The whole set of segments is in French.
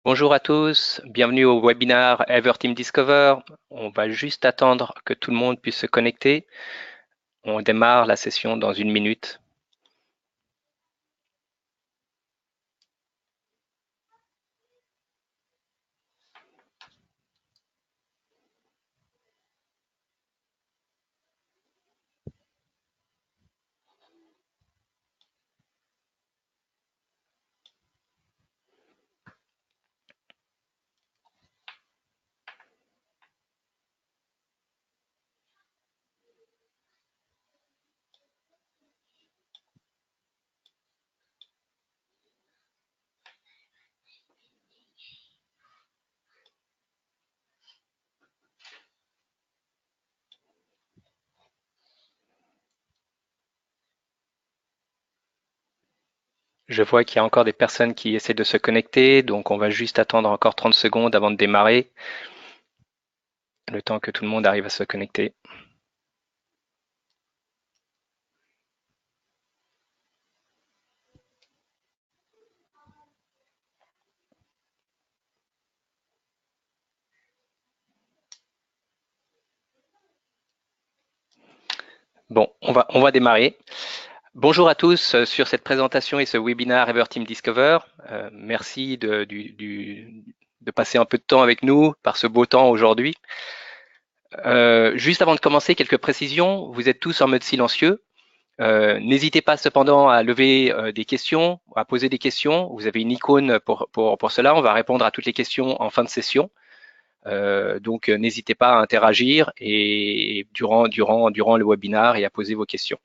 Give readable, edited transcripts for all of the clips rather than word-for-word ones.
Bonjour à tous, bienvenue au webinaire EverTeam Discover. On va juste attendre que tout le monde puisse se connecter. On démarre la session dans une minute. Je vois qu'il y a encore des personnes qui essaient de se connecter, donc on va juste attendre encore 30 secondes avant de démarrer, le temps que tout le monde arrive à se connecter. Bon, on va démarrer. Bonjour à tous sur cette présentation et ce webinaire EverTeam Discover. Merci de passer un peu de temps avec nous par ce beau temps aujourd'hui. Juste avant de commencer, quelques précisions. Vous êtes tous en mode silencieux. N'hésitez pas cependant à lever des questions, à poser des questions. Vous avez une icône pour cela. On va répondre à toutes les questions en fin de session. Donc n'hésitez pas à interagir et durant le webinaire et à poser vos questions.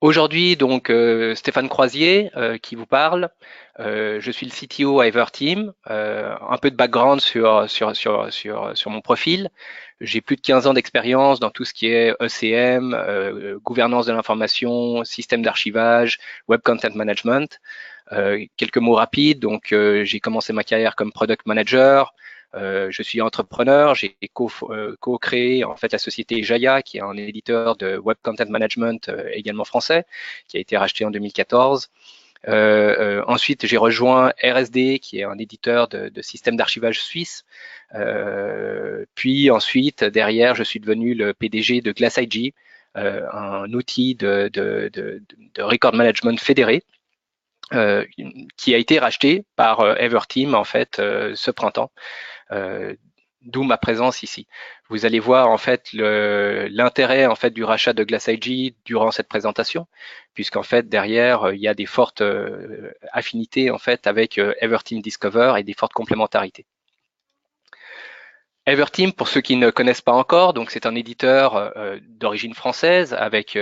Aujourd'hui, donc Stéphane Croisier qui vous parle. Je suis le CTO à EverTeam. Un peu de background sur mon profil. J'ai plus de 15 ans d'expérience dans tout ce qui est ECM, gouvernance de l'information, système d'archivage, web content management. Quelques mots rapides. Donc, j'ai commencé ma carrière comme product manager. Je suis entrepreneur. J'ai co-créé en fait la société Jaya, qui est un éditeur de web content management également français, qui a été racheté en 2014. Ensuite, j'ai rejoint RSD, qui est un éditeur de systèmes d'archivage suisse. Puis ensuite, derrière, je suis devenu le PDG de GlassIG, un outil de record management fédéré, qui a été racheté par EverTeam en fait ce printemps. D'où ma présence ici. Vous allez voir en fait l'intérêt en fait du rachat de GlassIG durant cette présentation, puisqu'en fait derrière il y a des fortes affinités en fait avec EverTeam Discover et des fortes complémentarités. EverTeam, pour ceux qui ne connaissent pas encore, donc c'est un éditeur d'origine française avec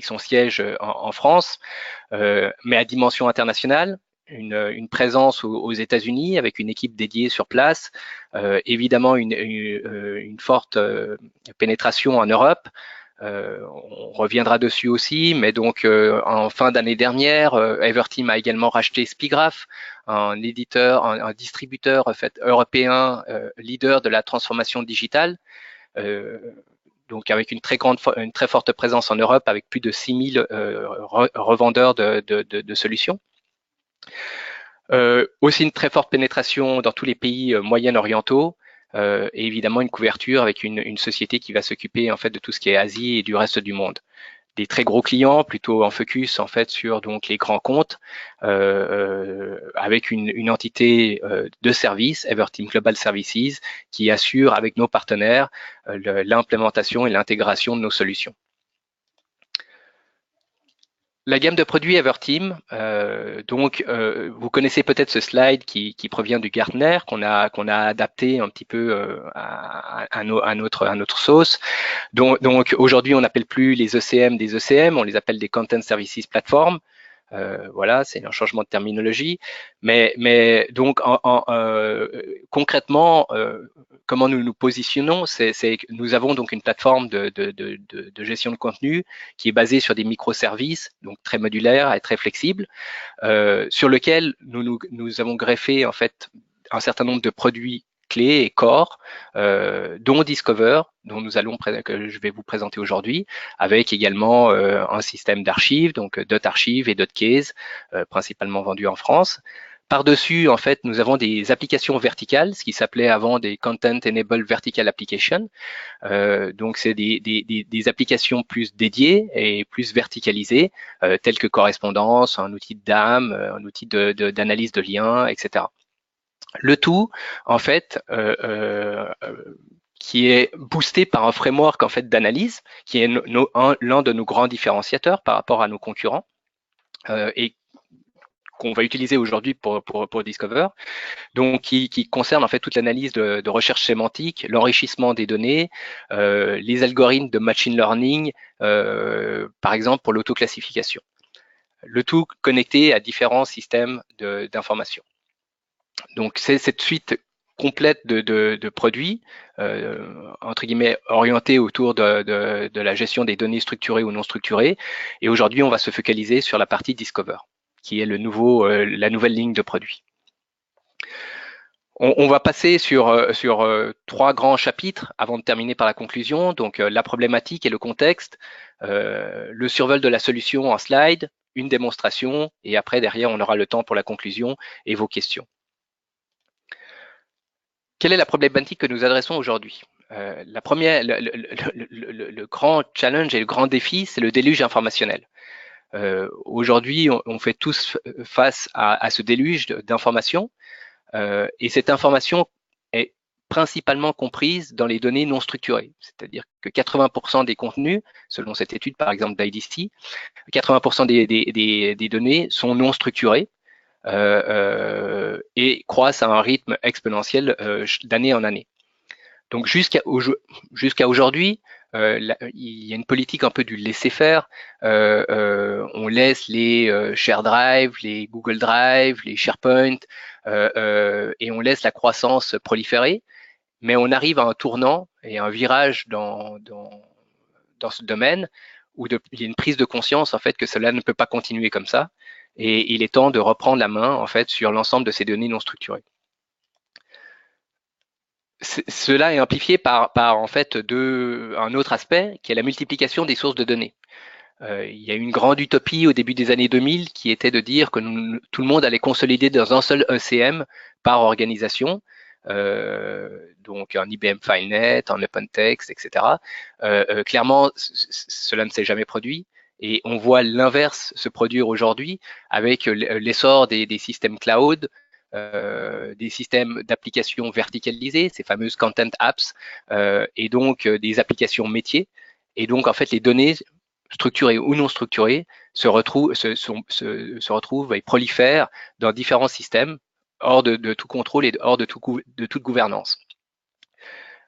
son siège en France, mais à dimension internationale. Une présence aux États-Unis avec une équipe dédiée sur place, évidemment une forte pénétration en Europe. On reviendra dessus aussi, mais donc en fin d'année dernière, EverTeam a également racheté Spigraph, un éditeur, un distributeur en fait européen, leader de la transformation digitale. Euh, donc avec une très forte présence en Europe, avec plus de 6000 revendeurs de solutions. Aussi une très forte pénétration dans tous les pays moyen-orientaux, et évidemment une couverture avec une société qui va s'occuper en fait de tout ce qui est Asie et du reste du monde. Des très gros clients, plutôt en focus en fait sur donc les grands comptes, avec une entité de service, EverTeam Global Services, qui assure avec nos partenaires l'implémentation et l'intégration de nos solutions. La gamme de produits EverTeam, donc vous connaissez peut-être ce slide qui provient du Gartner, qu'on a adapté un petit peu à notre sauce. Donc aujourd'hui, on n'appelle plus les ECM des ECM, on les appelle des Content Services Platform. Voilà, c'est un changement de terminologie. Mais donc concrètement, comment nous nous positionnons, c'est que nous avons donc une plateforme de gestion de contenu qui est basée sur des microservices, donc très modulaire et très flexible, sur lequel nous avons greffé en fait un certain nombre de produits clés et corps, dont Discover, dont que je vais vous présenter aujourd'hui, avec également un système d'archives, donc .archive et .case, principalement vendus en France. Par-dessus, en fait, nous avons des applications verticales, ce qui s'appelait avant des Content Enabled Vertical Applications. Donc, c'est des applications plus dédiées et plus verticalisées, telles que correspondance, un outil de DAM, un outil d'analyse de liens, etc. Le tout, en fait, qui est boosté par un framework en fait d'analyse, qui est l'un de nos grands différenciateurs par rapport à nos concurrents, et qu'on va utiliser aujourd'hui pour Discover, donc qui concerne en fait toute l'analyse de recherche sémantique, l'enrichissement des données, les algorithmes de machine learning, par exemple pour l'autoclassification. Le tout connecté à différents systèmes d'information. Donc c'est cette suite complète de produits, entre guillemets, orientés autour de la gestion des données structurées ou non structurées. Et aujourd'hui, on va se focaliser sur la partie Discover, qui est la nouvelle ligne de produits. On va passer sur 3 grands chapitres avant de terminer par la conclusion. Donc la problématique et le contexte, le survol de la solution en slide, une démonstration, et après derrière on aura le temps pour la conclusion et vos questions. Quelle est la problématique que nous adressons aujourd'hui? La première, le grand challenge et le grand défi, c'est le déluge informationnel. Aujourd'hui, on fait tous face à ce déluge d'informations, et cette information est principalement comprise dans les données non structurées. C'est-à-dire que 80% des contenus, selon cette étude par exemple d'IDC, 80% des données sont non structurées, et croissent à un rythme exponentiel d'année en année. Donc jusqu'à aujourd'hui, il y a une politique un peu du laisser-faire. On laisse les Share Drive, les Google Drive, les SharePoint, et on laisse la croissance proliférer. Mais on arrive à un tournant et un virage dans ce domaine où il y a une prise de conscience en fait que cela ne peut pas continuer comme ça. Et il est temps de reprendre la main en fait sur l'ensemble de ces données non structurées. Cela est amplifié par en fait un autre aspect qui est la multiplication des sources de données. Il y a eu une grande utopie au début des années 2000 qui était de dire que tout le monde allait consolider dans un seul ECM par organisation, donc un IBM FileNet, un OpenText, etc. Clairement, cela ne s'est jamais produit. Et on voit l'inverse se produire aujourd'hui avec l'essor des systèmes cloud, des systèmes d'applications verticalisées, ces fameuses content apps, et donc des applications métiers. Et donc, en fait, les données structurées ou non structurées se retrouvent et prolifèrent dans différents systèmes hors de tout contrôle et hors de toute gouvernance.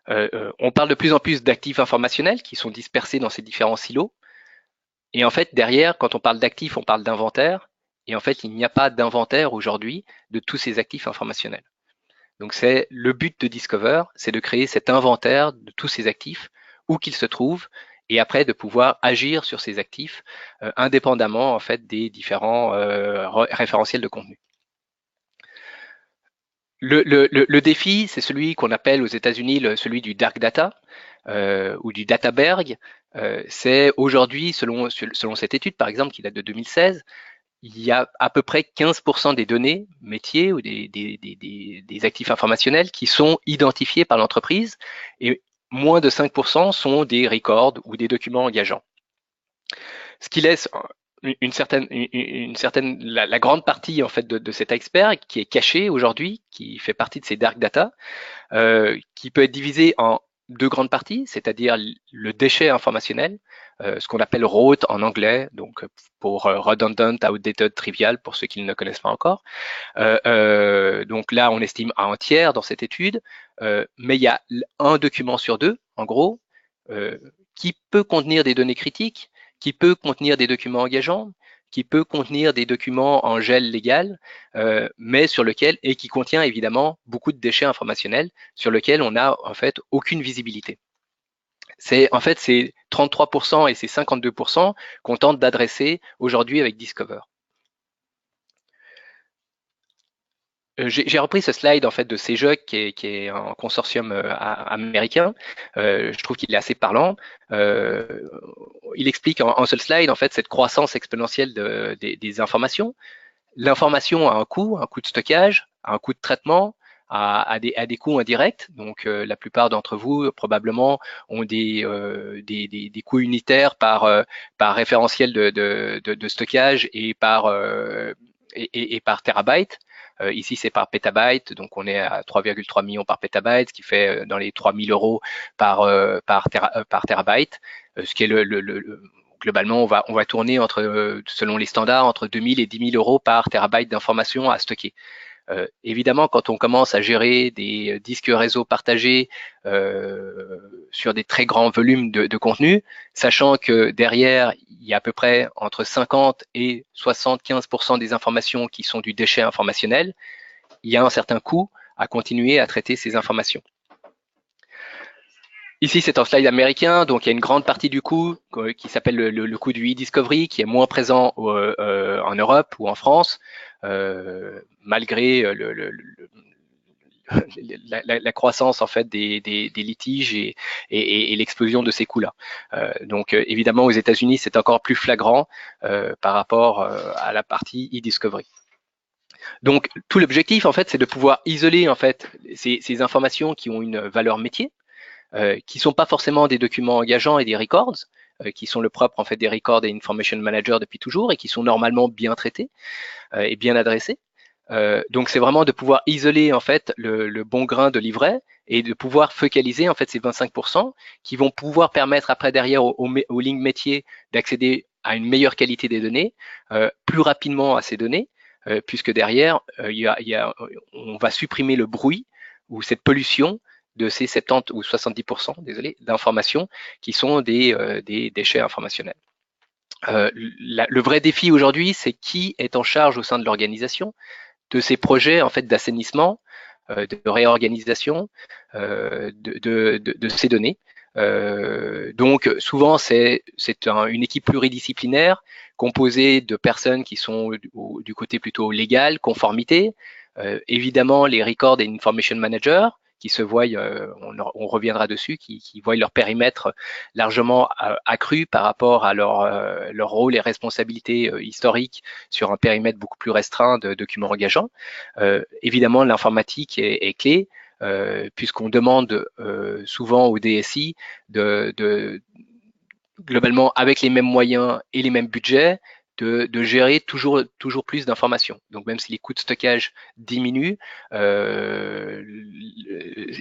On parle de plus en plus d'actifs informationnels qui sont dispersés dans ces différents silos. Et en fait, derrière, quand on parle d'actifs, on parle d'inventaire. Et en fait, il n'y a pas d'inventaire aujourd'hui de tous ces actifs informationnels. Donc, c'est le but de Discover, c'est de créer cet inventaire de tous ces actifs, où qu'ils se trouvent, et après de pouvoir agir sur ces actifs indépendamment en fait des différents référentiels de contenu. Le défi, c'est celui qu'on appelle aux États-Unis celui du dark data ou du databerg. C'est aujourd'hui, selon cette étude par exemple qui date de 2016, il y a à peu près 15% des données métiers ou des actifs informationnels qui sont identifiés par l'entreprise et moins de 5% sont des records ou des documents engageants. Ce qui laisse la grande partie en fait de cet iceberg qui est caché aujourd'hui, qui fait partie de ces dark data, qui peut être divisé en 2 grandes parties, c'est-à-dire le déchet informationnel, ce qu'on appelle RAW en anglais, donc pour redundant, outdated, trivial, pour ceux qui ne le connaissent pas encore. Donc là, on estime à un tiers dans cette étude, mais il y a un document sur 2, en gros, qui peut contenir des données critiques, qui peut contenir des documents engageants, qui peut contenir des documents en gel légal, mais sur lequel, et qui contient évidemment beaucoup de déchets informationnels sur lesquels on n'a en fait aucune visibilité. C'est 33% et c'est 52% qu'on tente d'adresser aujourd'hui avec Discover. J'ai repris ce slide en fait de CEJOC qui est un consortium américain. Je trouve qu'il est assez parlant. Euh, il explique en seul slide en fait cette croissance exponentielle des informations. L'information a un coût de stockage, a un coût de traitement, a des coûts indirects. Donc, la plupart d'entre vous probablement ont des coûts unitaires par référentiel de stockage et par terabyte. Ici, c'est par pétabyte, donc on est à 3,3 millions par pétabyte, ce qui fait dans les 3000 euros par terabyte, ce qui est globalement, on va tourner selon les standards, entre 2000 et 10 000 euros par terabyte d'informations à stocker. Évidemment, quand on commence à gérer des disques réseau partagés sur des très grands volumes de contenu, sachant que derrière, il y a à peu près entre 50 et 75% des informations qui sont du déchet informationnel, il y a un certain coût à continuer à traiter ces informations. Ici, c'est un slide américain, donc il y a une grande partie du coût qui s'appelle le coût du e-discovery, qui est moins présent en Europe ou en France, malgré la croissance en fait des litiges et l'explosion de ces coûts-là. Donc évidemment, aux États-Unis, c'est encore plus flagrant par rapport à la partie e-discovery. Donc tout l'objectif en fait, c'est de pouvoir isoler en fait ces informations qui ont une valeur métier, qui sont pas forcément des documents engageants et des records, qui sont le propre en fait des records et information managers depuis toujours et qui sont normalement bien traités et bien adressés. Donc c'est vraiment de pouvoir isoler en fait le bon grain de livret et de pouvoir focaliser en fait ces 25% qui vont pouvoir permettre après derrière aux lignes métiers d'accéder à une meilleure qualité des données, plus rapidement à ces données, puisque derrière on va supprimer le bruit ou cette pollution de ces 70 ou 70% d'informations qui sont des déchets informationnels. Le vrai défi aujourd'hui, c'est qui est en charge au sein de l'organisation de ces projets en fait d'assainissement, de réorganisation de ces données. Donc souvent c'est une équipe pluridisciplinaire composée de personnes qui sont du côté plutôt légal, conformité, évidemment les record et information managers qui se voient, on reviendra dessus, qui voient leur périmètre largement accru par rapport à leur rôle et responsabilités historiques sur un périmètre beaucoup plus restreint de documents engageants. Évidemment, l'informatique est clé, puisqu'on demande souvent au DSI globalement, avec les mêmes moyens et les mêmes budgets, de gérer toujours plus d'informations. Donc même si les coûts de stockage diminuent,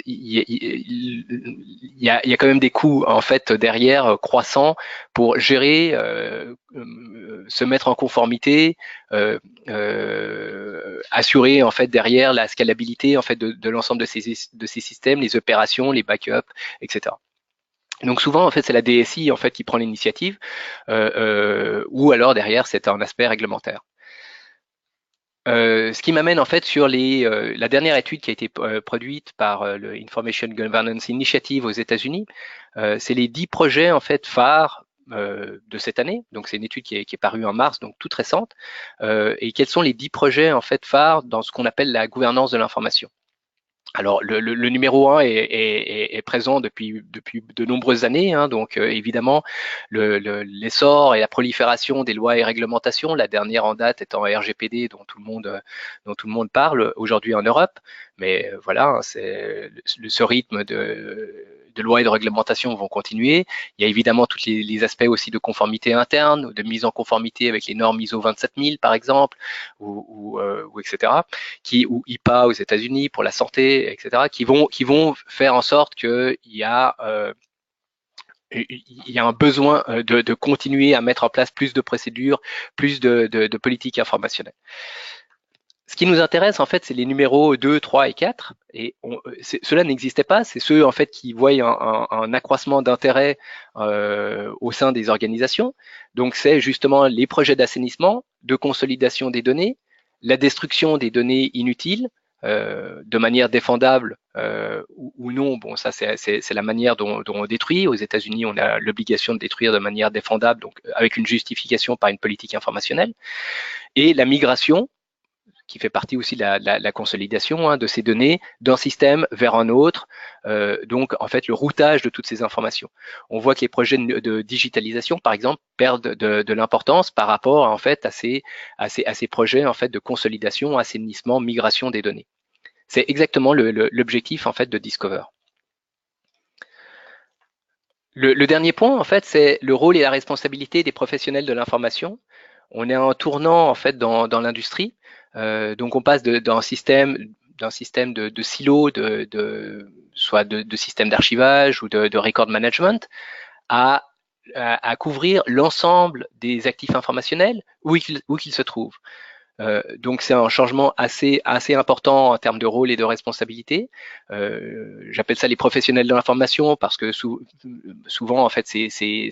il y a quand même des coûts en fait derrière croissants pour gérer, se mettre en conformité, assurer en fait derrière la scalabilité en fait de l'ensemble de ces systèmes, les opérations, les backups, etc. Donc souvent, en fait, c'est la DSI en fait qui prend l'initiative, ou alors derrière, c'est un aspect réglementaire. Ce qui m'amène en fait sur la dernière étude qui a été produite par le Information Governance Initiative aux États-Unis. C'est les 10 projets en fait phares de cette année. Donc c'est une étude qui est parue en mars, donc toute récente. Et quels sont les 10 projets en fait phares dans ce qu'on appelle la gouvernance de l'information. Alors le numéro 1 est présent depuis de nombreuses années, hein, donc évidemment l'essor et la prolifération des lois et réglementations, la dernière en date étant RGPD dont tout le monde parle aujourd'hui en Europe, mais voilà, hein, ce rythme de lois et de réglementations vont continuer. Il y a évidemment tous les aspects aussi de conformité interne, de mise en conformité avec les normes ISO 27000 par exemple, ou etc., ou IPA aux États-Unis pour la santé, etc., qui vont faire en sorte qu'il y a un besoin de continuer à mettre en place plus de procédures, plus de politiques informationnelles. Ce qui nous intéresse, en fait, c'est les numéros 2, 3 et 4. Et cela n'existait pas. C'est ceux, en fait, qui voient un accroissement d'intérêt au sein des organisations. Donc, c'est justement les projets d'assainissement, de consolidation des données, la destruction des données inutiles, de manière défendable ou non. Bon, ça, c'est la manière dont on détruit. Aux États-Unis, on a l'obligation de détruire de manière défendable, donc avec une justification par une politique informationnelle. Et la migration, qui fait partie aussi de la consolidation de ces données d'un système vers un autre. Donc, en fait, le routage de toutes ces informations. On voit que les projets de digitalisation, par exemple, perdent de l'importance par rapport en fait à ces projets en fait de consolidation, assainissement, migration des données. C'est exactement l'objectif en fait de Discover. Le dernier point, en fait, c'est le rôle et la responsabilité des professionnels de l'information. On est en tournant en fait dans l'industrie. Donc on passe d'un système de silos, soit de système d'archivage ou de record management, à couvrir l'ensemble des actifs informationnels où qu'ils se trouvent. Donc c'est un changement assez important en termes de rôle et de responsabilité. J'appelle ça les professionnels de l'information parce que souvent en fait ces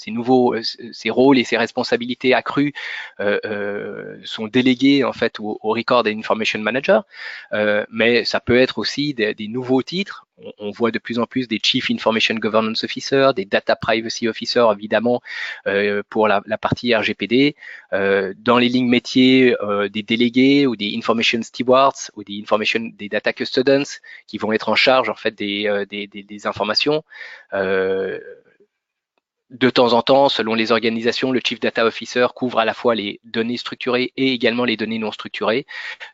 nouveaux ces rôles et ces responsabilités accrues sont délégués en fait au Record and Information Manager, mais ça peut être aussi des nouveaux titres. On voit de plus en plus des Chief Information Governance Officer, des Data Privacy Officer évidemment pour la partie RGPD. Dans les lignes métiers, des délégués ou des information stewards ou des data custodians qui vont être en charge en fait des informations. De temps en temps, selon les organisations, le Chief Data Officer couvre à la fois les données structurées et également les données non structurées.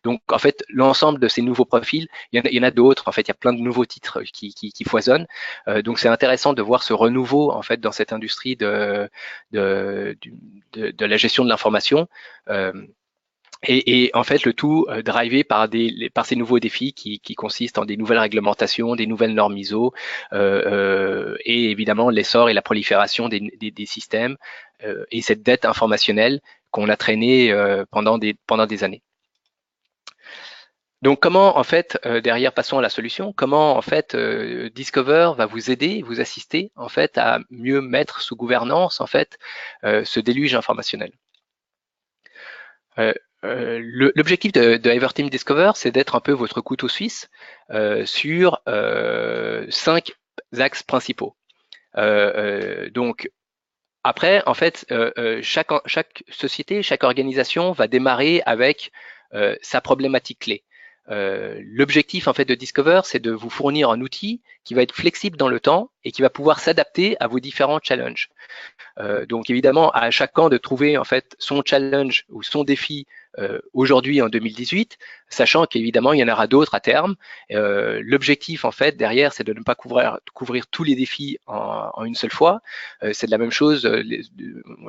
Donc, en fait, l'ensemble de ces nouveaux profils, il y en a d'autres. En fait, il y a plein de nouveaux titres qui foisonnent. Donc, c'est intéressant de voir ce renouveau en fait dans cette industrie de la gestion de l'information. Et en fait, le tout drivé par ces nouveaux défis qui consistent en des nouvelles réglementations, des nouvelles normes ISO, et évidemment l'essor et la prolifération des systèmes et cette dette informationnelle qu'on a traînée pendant des années. Donc comment en fait, derrière passons à la solution, comment en fait Discover va vous aider, vous assister en fait à mieux mettre sous gouvernance en fait ce déluge informationnel. L'objectif de Everteam Discover, c'est d'être un peu votre couteau suisse sur 5 axes principaux. Donc, après, en fait, chaque société, chaque organisation va démarrer avec sa problématique clé. L'objectif en fait de Discover, c'est de vous fournir un outil qui va être flexible dans le temps et qui va pouvoir s'adapter à vos différents challenges. Donc évidemment, à chacun de trouver en fait son challenge ou son défi aujourd'hui en 2018, sachant qu'évidemment il y en aura d'autres à terme. L'objectif en fait derrière, c'est de ne pas couvrir tous les défis en une seule fois. C'est de la même chose.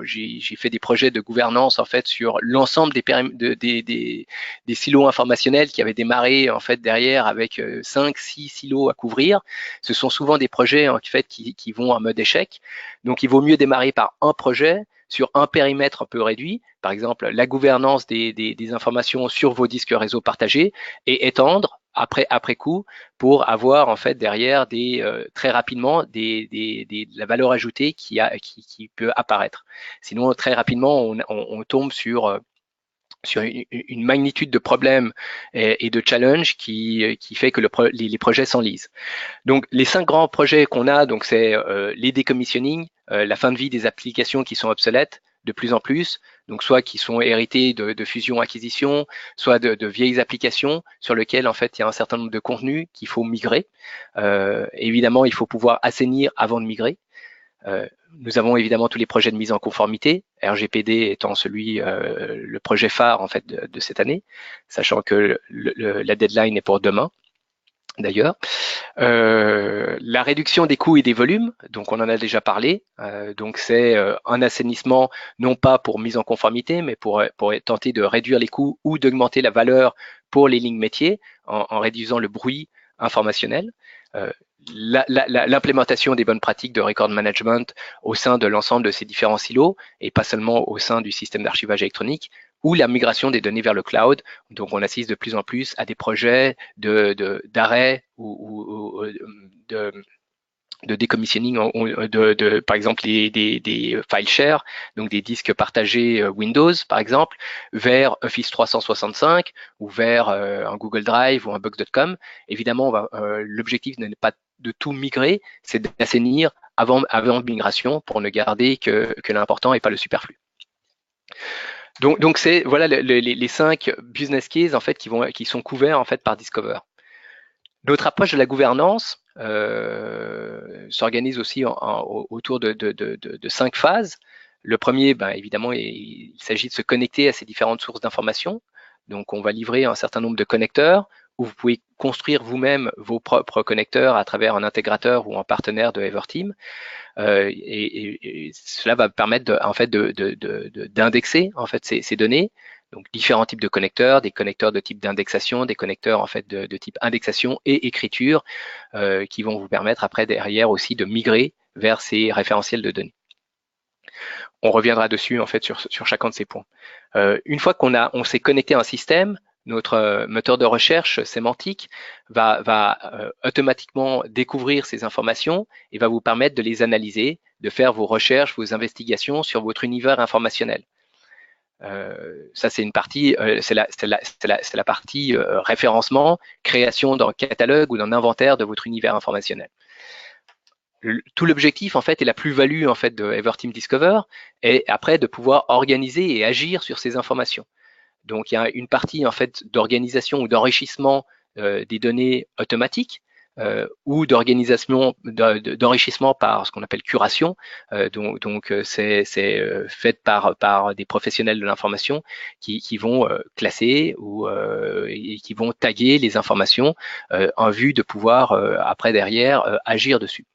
J'ai fait des projets de gouvernance en fait sur l'ensemble des silos informationnels qui avaient démarré en fait derrière avec 5-6 silos à couvrir. Ce sont souvent des projets en fait qui vont en mode échec. Donc il vaut mieux démarrer par un projet sur un périmètre un peu réduit, par exemple la gouvernance des informations sur vos disques réseau partagés, et étendre après coup pour avoir en fait derrière très rapidement la valeur ajoutée qui peut apparaître. Sinon très rapidement on tombe sur une magnitude de problèmes et de challenges qui fait que les projets s'enlisent. Donc les 5 grands projets qu'on a, donc c'est les decommissioning, la fin de vie des applications qui sont obsolètes de plus en plus, donc soit qui sont héritées de fusion-acquisition, soit de vieilles applications sur lesquelles en fait il y a un certain nombre de contenus qu'il faut migrer. Évidemment, il faut pouvoir assainir avant de migrer. Nous avons évidemment tous les projets de mise en conformité, RGPD étant le projet phare en fait de cette année, sachant que la deadline est pour demain. D'ailleurs, la réduction des coûts et des volumes, donc on en a déjà parlé. Donc c'est un assainissement non pas pour mise en conformité, mais pour tenter de réduire les coûts ou d'augmenter la valeur pour les lignes métiers en réduisant le bruit informationnel. L'implémentation des bonnes pratiques de record management au sein de l'ensemble de ces différents silos et pas seulement au sein du système d'archivage électronique, ou la migration des données vers le cloud. Donc on assiste de plus en plus à des projets d'arrêt ou de decommissioning, par exemple des file share, donc des disques partagés Windows par exemple, vers Office 365 ou vers un Google Drive ou un Box.com. Évidemment, l'objectif n'est pas de tout migrer, c'est d'assainir avant migration pour ne garder que l'important et pas le superflu. Donc c'est voilà les 5 business cases en fait qui sont couverts en fait par Discover. Notre approche de la gouvernance s'organise aussi autour de 5 phases. Le premier, ben, évidemment, il s'agit de se connecter à ces différentes sources d'informations. Donc, on va livrer un certain nombre de connecteurs où vous pouvez construire vous-même vos propres connecteurs à travers un intégrateur ou un partenaire de Everteam. Et cela va permettre en fait d'indexer en fait ces données. Donc différents types de connecteurs, des connecteurs de type d'indexation, des connecteurs en fait de type indexation et écriture, qui vont vous permettre après derrière aussi de migrer vers ces référentiels de données. On reviendra dessus en fait sur chacun de ces points. Une fois on s'est connecté à un système, notre moteur de recherche sémantique va automatiquement découvrir ces informations et va vous permettre de les analyser, de faire vos recherches, vos investigations sur votre univers informationnel. Ça, c'est une partie, c'est la partie référencement, création d'un catalogue ou d'un inventaire de votre univers informationnel. Tout l'objectif en fait et la plus-value en fait de Everteam Discover est après de pouvoir organiser et agir sur ces informations. Donc il y a une partie en fait d'organisation ou d'enrichissement des données automatiques ou d'enrichissement par ce qu'on appelle curation. Donc c'est fait par des professionnels de l'information qui vont classer ou et qui vont taguer les informations en vue de pouvoir après derrière agir dessus.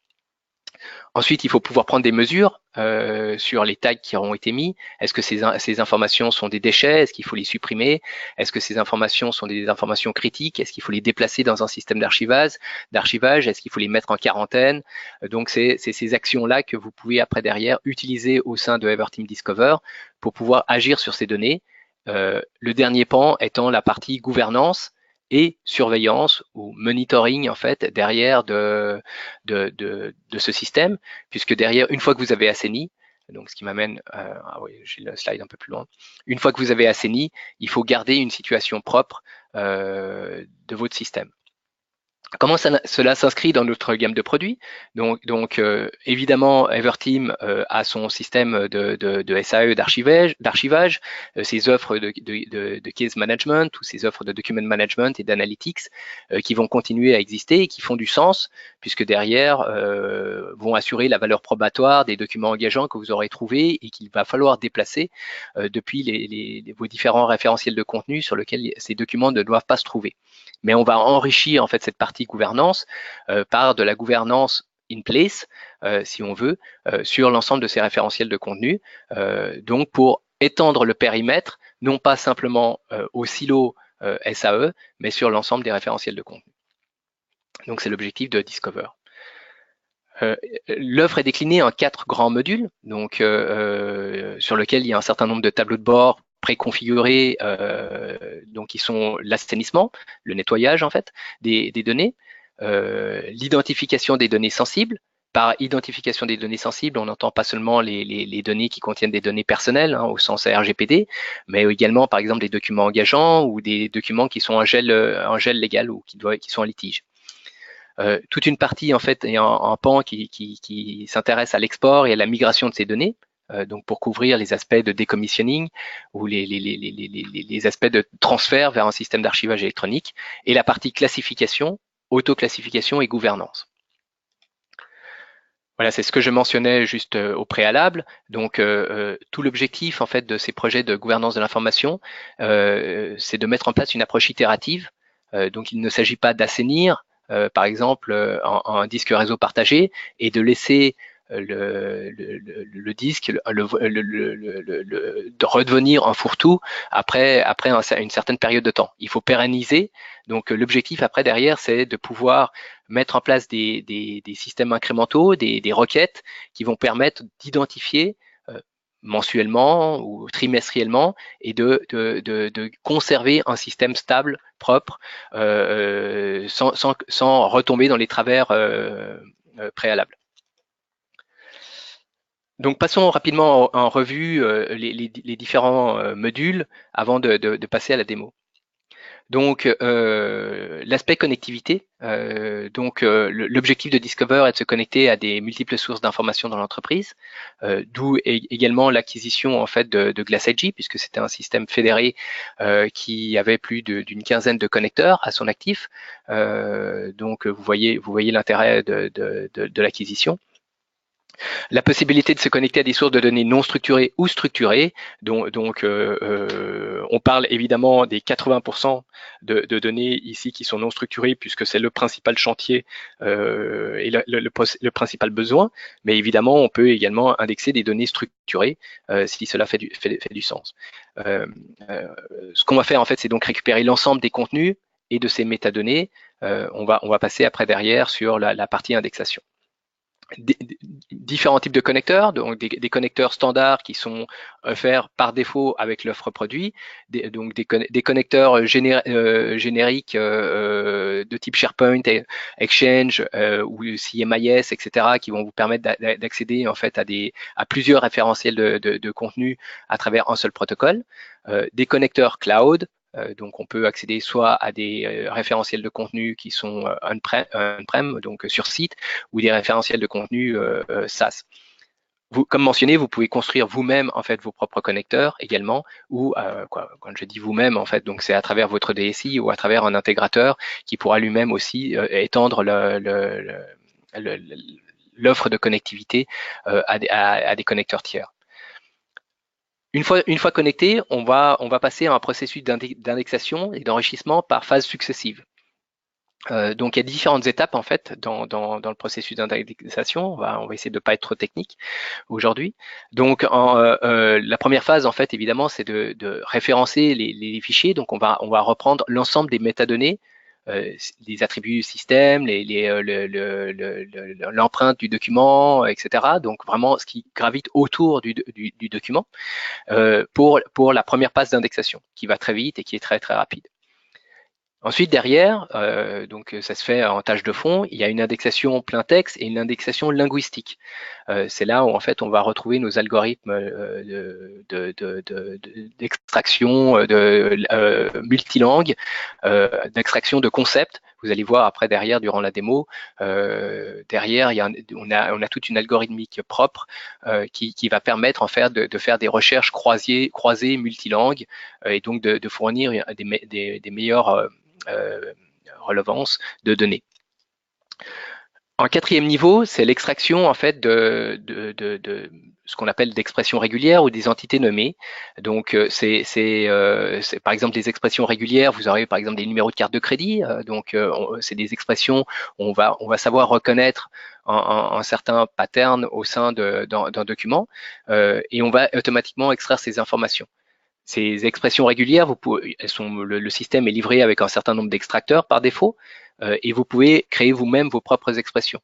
Ensuite, il faut pouvoir prendre des mesures sur les tags qui auront été mis. Est-ce que ces informations sont des déchets? Est-ce qu'il faut les supprimer? Est-ce que ces informations sont des informations critiques? Est-ce qu'il faut les déplacer dans un système d'archivage? Est-ce qu'il faut les mettre en quarantaine? Donc, c'est ces actions-là que vous pouvez après derrière utiliser au sein de Everteam Discover pour pouvoir agir sur ces données. Le dernier pan étant la partie gouvernance et surveillance ou monitoring en fait derrière de ce système, puisque derrière, une fois que vous avez assaini, donc ce qui m'amène, ah oui, j'ai le slide un peu plus loin, une fois que vous avez assaini, il faut garder une situation propre de votre système. Comment cela s'inscrit dans notre gamme de produits? Donc évidemment, Everteam a son système de SAE d'archivage, ses offres de case management ou ses offres de document management et d'analytics qui vont continuer à exister et qui font du sens puisque derrière vont assurer la valeur probatoire des documents engageants que vous aurez trouvés et qu'il va falloir déplacer depuis vos différents référentiels de contenu sur lesquels ces documents ne doivent pas se trouver. Mais on va enrichir en fait cette partie gouvernance par de la gouvernance in place, si on veut, sur l'ensemble de ces référentiels de contenu. Donc pour étendre le périmètre, non pas simplement au silo SAE, mais sur l'ensemble des référentiels de contenu. Donc c'est l'objectif de Discover. L'offre est déclinée en 4 grands modules, donc sur lesquels il y a un certain nombre de tableaux de bord préconfigurés, donc qui sont l'assainissement, le nettoyage en fait des données, l'identification des données sensibles. Par identification des données sensibles, on n'entend pas seulement les données qui contiennent des données personnelles au sens RGPD, mais également par exemple des documents engageants ou des documents qui sont en gel légal ou qui sont en litige. Toute une partie en fait et un pan qui s'intéresse à l'export et à la migration de ces données, donc pour couvrir les aspects de decommissioning ou les aspects de transfert vers un système d'archivage électronique, et la partie classification, autoclassification et gouvernance. Voilà, c'est ce que je mentionnais juste au préalable. Donc, tout l'objectif en fait de ces projets de gouvernance de l'information, c'est de mettre en place une approche itérative. Donc, il ne s'agit pas d'assainir, par exemple, un disque réseau partagé et de laisser le disque de redevenir un fourre-tout après une certaine période de temps. Il faut pérenniser. Donc, l'objectif après derrière, c'est de pouvoir mettre en place des systèmes incrémentaux, des requêtes qui vont permettre d'identifier mensuellement ou trimestriellement et de conserver un système stable, propre, sans retomber dans les travers préalables. Donc passons rapidement en revue les différents modules avant de passer à la démo. Donc, l'aspect connectivité, l'objectif de Discover est de se connecter à des multiples sources d'informations dans l'entreprise, d'où également l'acquisition en fait de GlassIG, puisque c'était un système fédéré qui avait plus d'une quinzaine de connecteurs à son actif. Donc, vous voyez l'intérêt de l'acquisition. La possibilité de se connecter à des sources de données non structurées ou structurées. On parle évidemment des 80% de données ici qui sont non structurées, puisque c'est le principal chantier et le principal besoin. Mais évidemment, on peut également indexer des données structurées si cela fait du sens. Ce qu'on va faire, en fait, c'est donc récupérer l'ensemble des contenus et de ces métadonnées. On va passer après derrière sur la partie indexation. Différents types de connecteurs, donc des connecteurs standards qui sont offerts par défaut avec l'offre produit, des connecteurs génériques de type SharePoint, Exchange ou CMIS, etc., qui vont vous permettre d'accéder en fait à plusieurs référentiels de contenu à travers un seul protocole, des connecteurs cloud. Donc, on peut accéder soit à des référentiels de contenu qui sont on-prem, donc sur site, ou des référentiels de contenu SaaS. Comme mentionné, vous pouvez construire vous-même en fait vos propres connecteurs également, ou quand je dis vous-même en fait, donc c'est à travers votre DSI ou à travers un intégrateur qui pourra lui-même aussi étendre l'offre de connectivité à des connecteurs tiers. Une fois connecté, on va passer à un processus d'indexation et d'enrichissement par phase successive. Donc il y a différentes étapes en fait dans le processus d'indexation. On va essayer de ne pas être trop technique aujourd'hui. Donc la première phase en fait évidemment c'est de référencer les fichiers. Donc on va reprendre l'ensemble des métadonnées, les attributs système, l'empreinte du document, etc. Donc vraiment ce qui gravite autour du document pour la première passe d'indexation qui va très vite et qui est très très rapide. Ensuite, derrière, donc ça se fait en tâche de fond, il y a une indexation plein texte et une indexation linguistique. C'est là où en fait on va retrouver nos algorithmes d'extraction multilangue, d'extraction de concepts. Vous allez voir après derrière durant la démo, derrière on a toute une algorithmique propre qui va permettre en fait de faire des recherches croisées multilangues et donc de fournir des meilleures relevance de données. En quatrième niveau, c'est l'extraction en fait de ce qu'on appelle d'expressions régulières ou des entités nommées. Donc c'est par exemple des expressions régulières. Vous aurez par exemple des numéros de carte de crédit. C'est des expressions où on va savoir reconnaître un certain pattern au sein d'un document et on va automatiquement extraire ces informations. Ces expressions régulières, le système est livré avec un certain nombre d'extracteurs par défaut et vous pouvez créer vous-même vos propres expressions.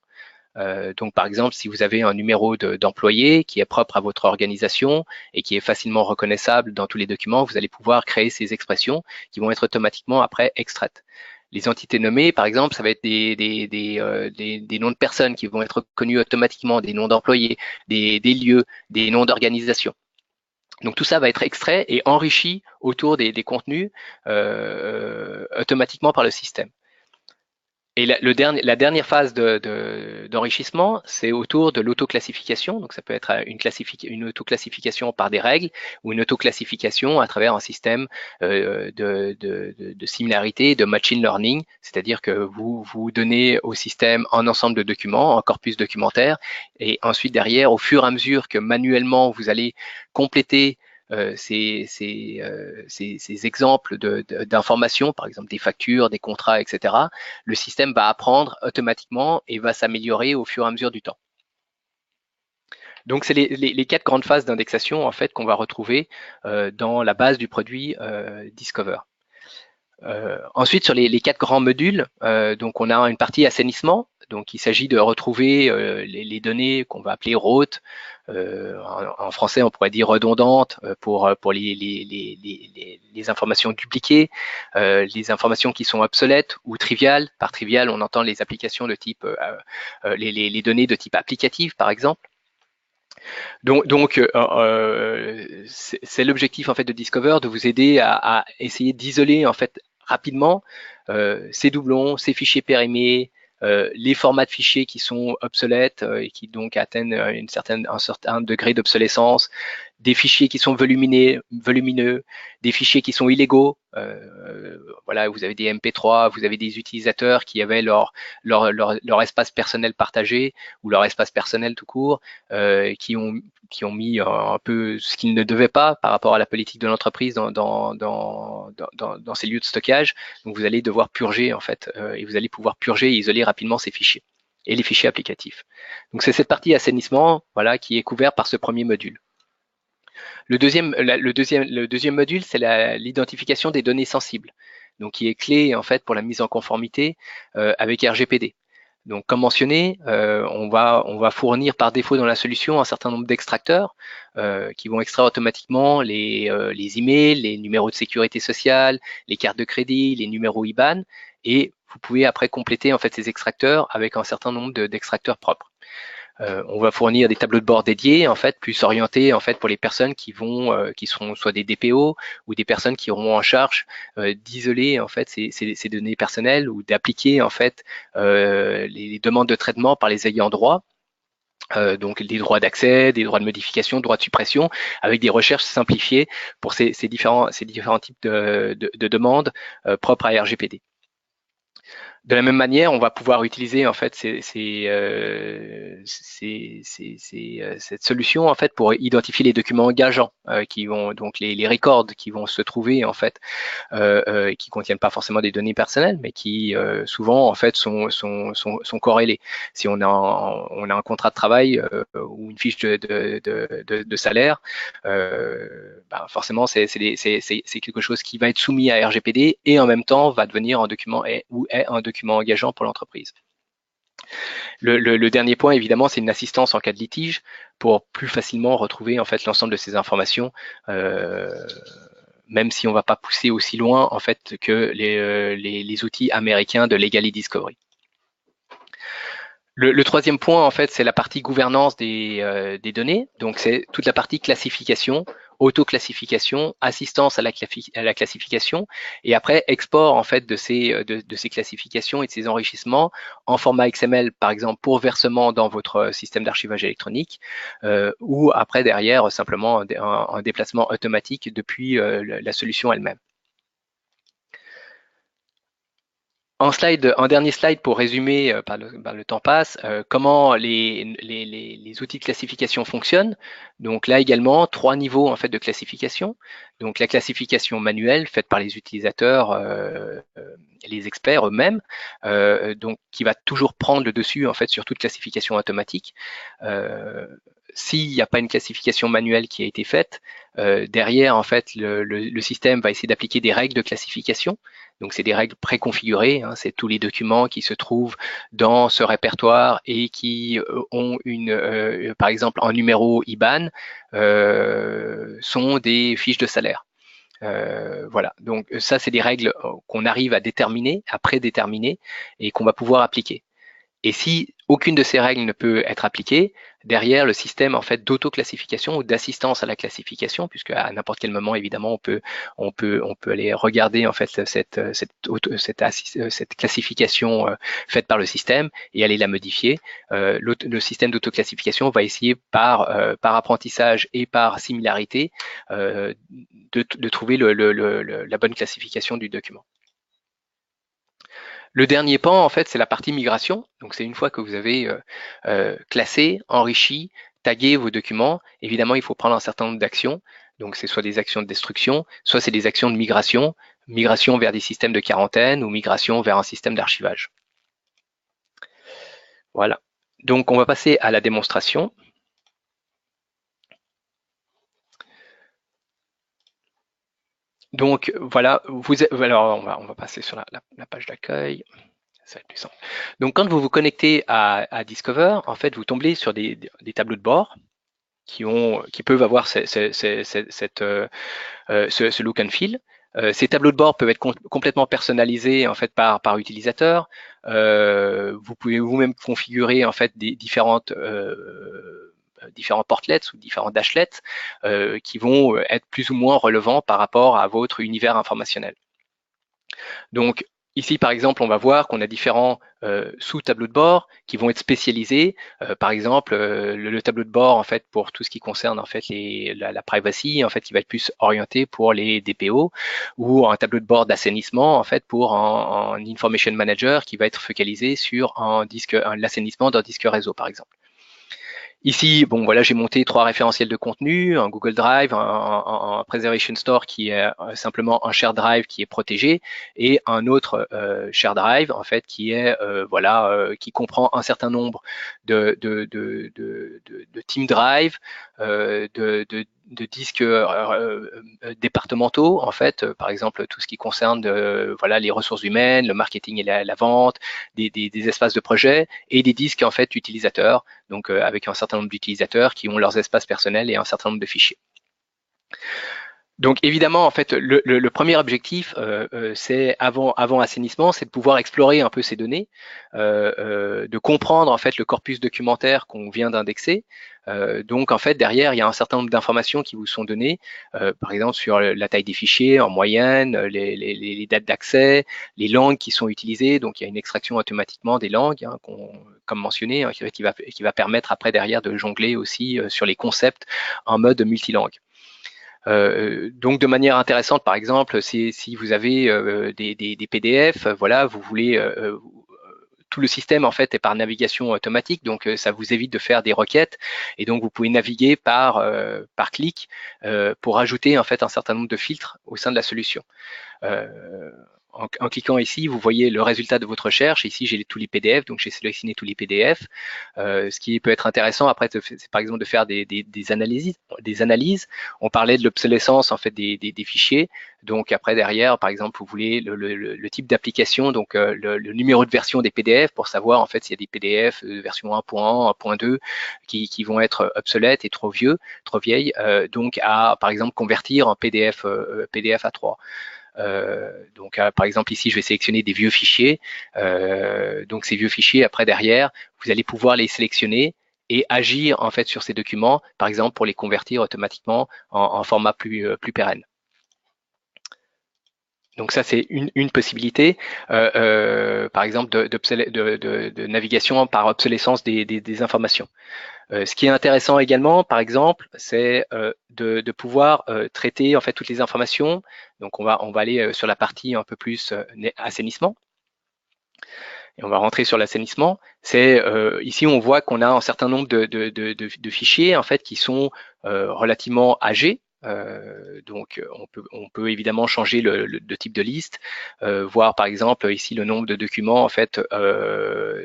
Donc, par exemple, si vous avez un numéro d'employé qui est propre à votre organisation et qui est facilement reconnaissable dans tous les documents, vous allez pouvoir créer ces expressions qui vont être automatiquement après extraites. Les entités nommées, par exemple, ça va être des noms de personnes qui vont être reconnus automatiquement, des noms d'employés, des lieux, des noms d'organisations. Donc tout ça va être extrait et enrichi autour des contenus automatiquement par le système. Et la dernière phase d'enrichissement, c'est autour de l'autoclassification. Donc ça peut être une autoclassification par des règles ou une autoclassification à travers un système de similarité, de machine learning, c'est-à-dire que vous donnez au système un ensemble de documents, un corpus documentaire, et ensuite derrière, au fur et à mesure que manuellement vous allez compléter ces exemples d'informations, par exemple des factures, des contrats, etc., le système va apprendre automatiquement et va s'améliorer au fur et à mesure du temps. Donc, c'est les 4 grandes phases d'indexation en fait qu'on va retrouver dans la base du produit Discover. Ensuite, sur les 4 grands modules, donc on a une partie assainissement. Donc, il s'agit de retrouver les données qu'on va appeler rotes. En français, on pourrait dire redondantes pour les informations dupliquées, les informations qui sont obsolètes ou triviales. Par trivial, on entend les applications de type, les données de type applicatif, par exemple. Donc c'est l'objectif en fait de Discover, de vous aider à essayer d'isoler en fait rapidement ces doublons, ces fichiers périmés, les formats de fichiers qui sont obsolètes et qui donc atteignent un certain degré d'obsolescence, des fichiers qui sont volumineux, des fichiers qui sont illégaux. Voilà, vous avez des MP3, vous avez des utilisateurs qui avaient leur espace personnel partagé ou leur espace personnel tout court, qui ont mis un peu ce qu'ils ne devaient pas par rapport à la politique de l'entreprise dans ces lieux de stockage. Donc vous allez devoir purger en fait, et vous allez pouvoir purger et isoler rapidement ces fichiers et les fichiers applicatifs. Donc c'est cette partie assainissement, voilà, qui est couverte par ce premier module. Le deuxième module, c'est l'identification des données sensibles, donc qui est clé en fait pour la mise en conformité avec RGPD. Donc, comme mentionné, on va fournir par défaut dans la solution un certain nombre d'extracteurs qui vont extraire automatiquement les emails, les numéros de sécurité sociale, les cartes de crédit, les numéros IBAN, et vous pouvez après compléter en fait ces extracteurs avec un certain nombre d'extracteurs propres. On va fournir des tableaux de bord dédiés, en fait, plus orientés en fait pour les personnes qui seront soit des DPO ou des personnes qui auront en charge d'isoler en fait ces données personnelles ou d'appliquer en fait les demandes de traitement par les ayants droit. Donc des droits d'accès, des droits de modification, droits de suppression, avec des recherches simplifiées pour ces différents types de demandes propres à RGPD. De la même manière, on va pouvoir utiliser en fait cette solution en fait pour identifier les documents engageants qui vont donc les records qui vont se trouver en fait qui contiennent pas forcément des données personnelles, mais qui souvent en fait sont corrélés. Si on a un contrat de travail ou une fiche de salaire, forcément c'est quelque chose qui va être soumis à RGPD et en même temps va devenir un document ou est un document engageant pour l'entreprise. Le dernier point, évidemment, c'est une assistance en cas de litige pour plus facilement retrouver en fait l'ensemble de ces informations, même si on ne va pas pousser aussi loin en fait que les outils américains de Legal e-Discovery. Le troisième point, en fait, c'est la partie gouvernance des données. Donc, c'est toute la partie classification, auto-classification, assistance à la classification, et après export en fait de ces classifications et de ces enrichissements en format XML, par exemple pour versement dans votre système d'archivage électronique, ou après derrière simplement un déplacement automatique depuis la solution elle-même. Un dernier slide pour résumer, le temps passe, comment les outils de classification fonctionnent. Donc là également, 3 niveaux en fait de classification. Donc la classification manuelle faite par les utilisateurs, les experts eux-mêmes, donc qui va toujours prendre le dessus en fait sur toute classification automatique. S'il n'y a pas une classification manuelle qui a été faite, derrière en fait le système va essayer d'appliquer des règles de classification. Donc c'est des règles préconfigurées, hein, c'est tous les documents qui se trouvent dans ce répertoire et qui ont par exemple un numéro IBAN, sont des fiches de salaire. Voilà, donc ça c'est des règles qu'on arrive à déterminer, à prédéterminer et qu'on va pouvoir appliquer. Et si aucune de ces règles ne peut être appliquée, derrière le système en fait d'auto-classification ou d'assistance à la classification, puisque à n'importe quel moment évidemment on peut aller regarder en fait cette classification faite par le système et aller la modifier. Le système d'auto-classification va essayer par apprentissage et par similarité de trouver la bonne classification du document. Le dernier pan, en fait, c'est la partie migration. Donc, c'est une fois que vous avez classé, enrichi, tagué vos documents. Évidemment, il faut prendre un certain nombre d'actions. Donc, c'est soit des actions de destruction, soit c'est des actions de migration, migration vers des systèmes de quarantaine ou migration vers un système d'archivage. Voilà. Donc, on va passer à la démonstration. Donc, voilà. Alors, on va passer sur la page d'accueil. Ça va être plus simple. Donc, quand vous vous connectez à Discover, en fait, vous tombez sur des tableaux de bord qui peuvent avoir ce look and feel. Ces tableaux de bord peuvent être complètement personnalisés en fait par utilisateur. Vous pouvez vous-même configurer en fait des différents portlets ou différents dashlets qui vont être plus ou moins relevants par rapport à votre univers informationnel. Donc ici, par exemple, on va voir qu'on a différents sous-tableaux de bord qui vont être spécialisés. Par exemple, le tableau de bord en fait pour tout ce qui concerne en fait la privacy, en fait, qui va être plus orienté pour les DPO, ou un tableau de bord d'assainissement en fait pour un information manager qui va être focalisé sur l'assainissement d'un disque réseau, par exemple. Ici, bon, voilà, j'ai monté 3 référentiels de contenu, un Google Drive, un Preservation Store qui est simplement un Share Drive qui est protégé, et un autre Share Drive en fait qui est qui comprend un certain nombre de Team Drive, de disques départementaux en fait, par exemple tout ce qui concerne les ressources humaines, le marketing et la vente, des espaces de projet, et des disques en fait utilisateurs, donc avec un certain nombre d'utilisateurs qui ont leurs espaces personnels et un certain nombre de fichiers. Donc évidemment, en fait, le premier objectif, c'est avant assainissement, c'est de pouvoir explorer un peu ces données, de comprendre en fait le corpus documentaire qu'on vient d'indexer. Donc en fait, derrière, il y a un certain nombre d'informations qui vous sont données, par exemple sur la taille des fichiers en moyenne, les dates d'accès, les langues qui sont utilisées. Donc il y a une extraction automatiquement des langues, hein, comme mentionné, hein, qui va permettre après derrière de jongler aussi sur les concepts en mode multilangue. Donc de manière intéressante, par exemple, si vous avez des PDF, voilà, vous voulez tout le système en fait est par navigation automatique, donc ça vous évite de faire des requêtes, et donc vous pouvez naviguer par clic pour ajouter en fait un certain nombre de filtres au sein de la solution. En cliquant ici, vous voyez le résultat de votre recherche. Ici, j'ai tous les PDF, donc j'ai sélectionné tous les PDF. Ce qui peut être intéressant après, c'est par exemple de faire des analyses. On parlait de l'obsolescence en fait des fichiers. Donc après derrière, par exemple, vous voulez le type d'application, donc le numéro de version des PDF pour savoir en fait s'il y a des PDF version 1.1, 1.2 qui vont être obsolètes et trop vieilles, donc à par exemple convertir en PDF A3. Donc, par exemple, ici, je vais sélectionner des vieux fichiers. Donc, ces vieux fichiers, après, derrière, vous allez pouvoir les sélectionner et agir en fait sur ces documents, par exemple, pour les convertir automatiquement en format plus pérenne. Donc ça, c'est une possibilité, par exemple, de navigation par obsolescence des informations. Ce qui est intéressant également, par exemple, c'est de pouvoir traiter en fait toutes les informations. Donc on va aller sur la partie un peu plus assainissement. Et on va rentrer sur l'assainissement. C'est ici on voit qu'on a un certain nombre de fichiers en fait qui sont relativement âgés. Donc on peut évidemment changer le type de liste, voir par exemple ici le nombre de documents en fait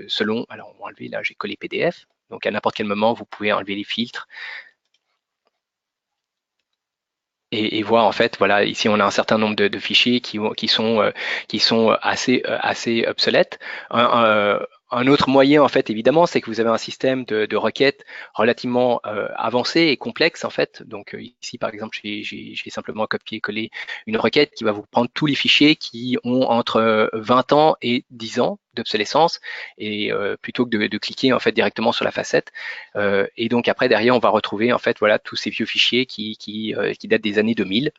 selon. Alors on va enlever là, j'ai collé PDF. Donc à n'importe quel moment vous pouvez enlever les filtres et voir en fait, voilà, ici on a un certain nombre de fichiers qui sont assez obsolètes. Un autre moyen en fait évidemment, c'est que vous avez un système de requêtes relativement avancé et complexe en fait. Donc ici par exemple, j'ai simplement copié-collé une requête qui va vous prendre tous les fichiers qui ont entre 20 ans et 10 ans d'obsolescence, et plutôt que de cliquer en fait directement sur la facette. Et donc après derrière on va retrouver en fait voilà tous ces vieux fichiers qui datent des années 2000.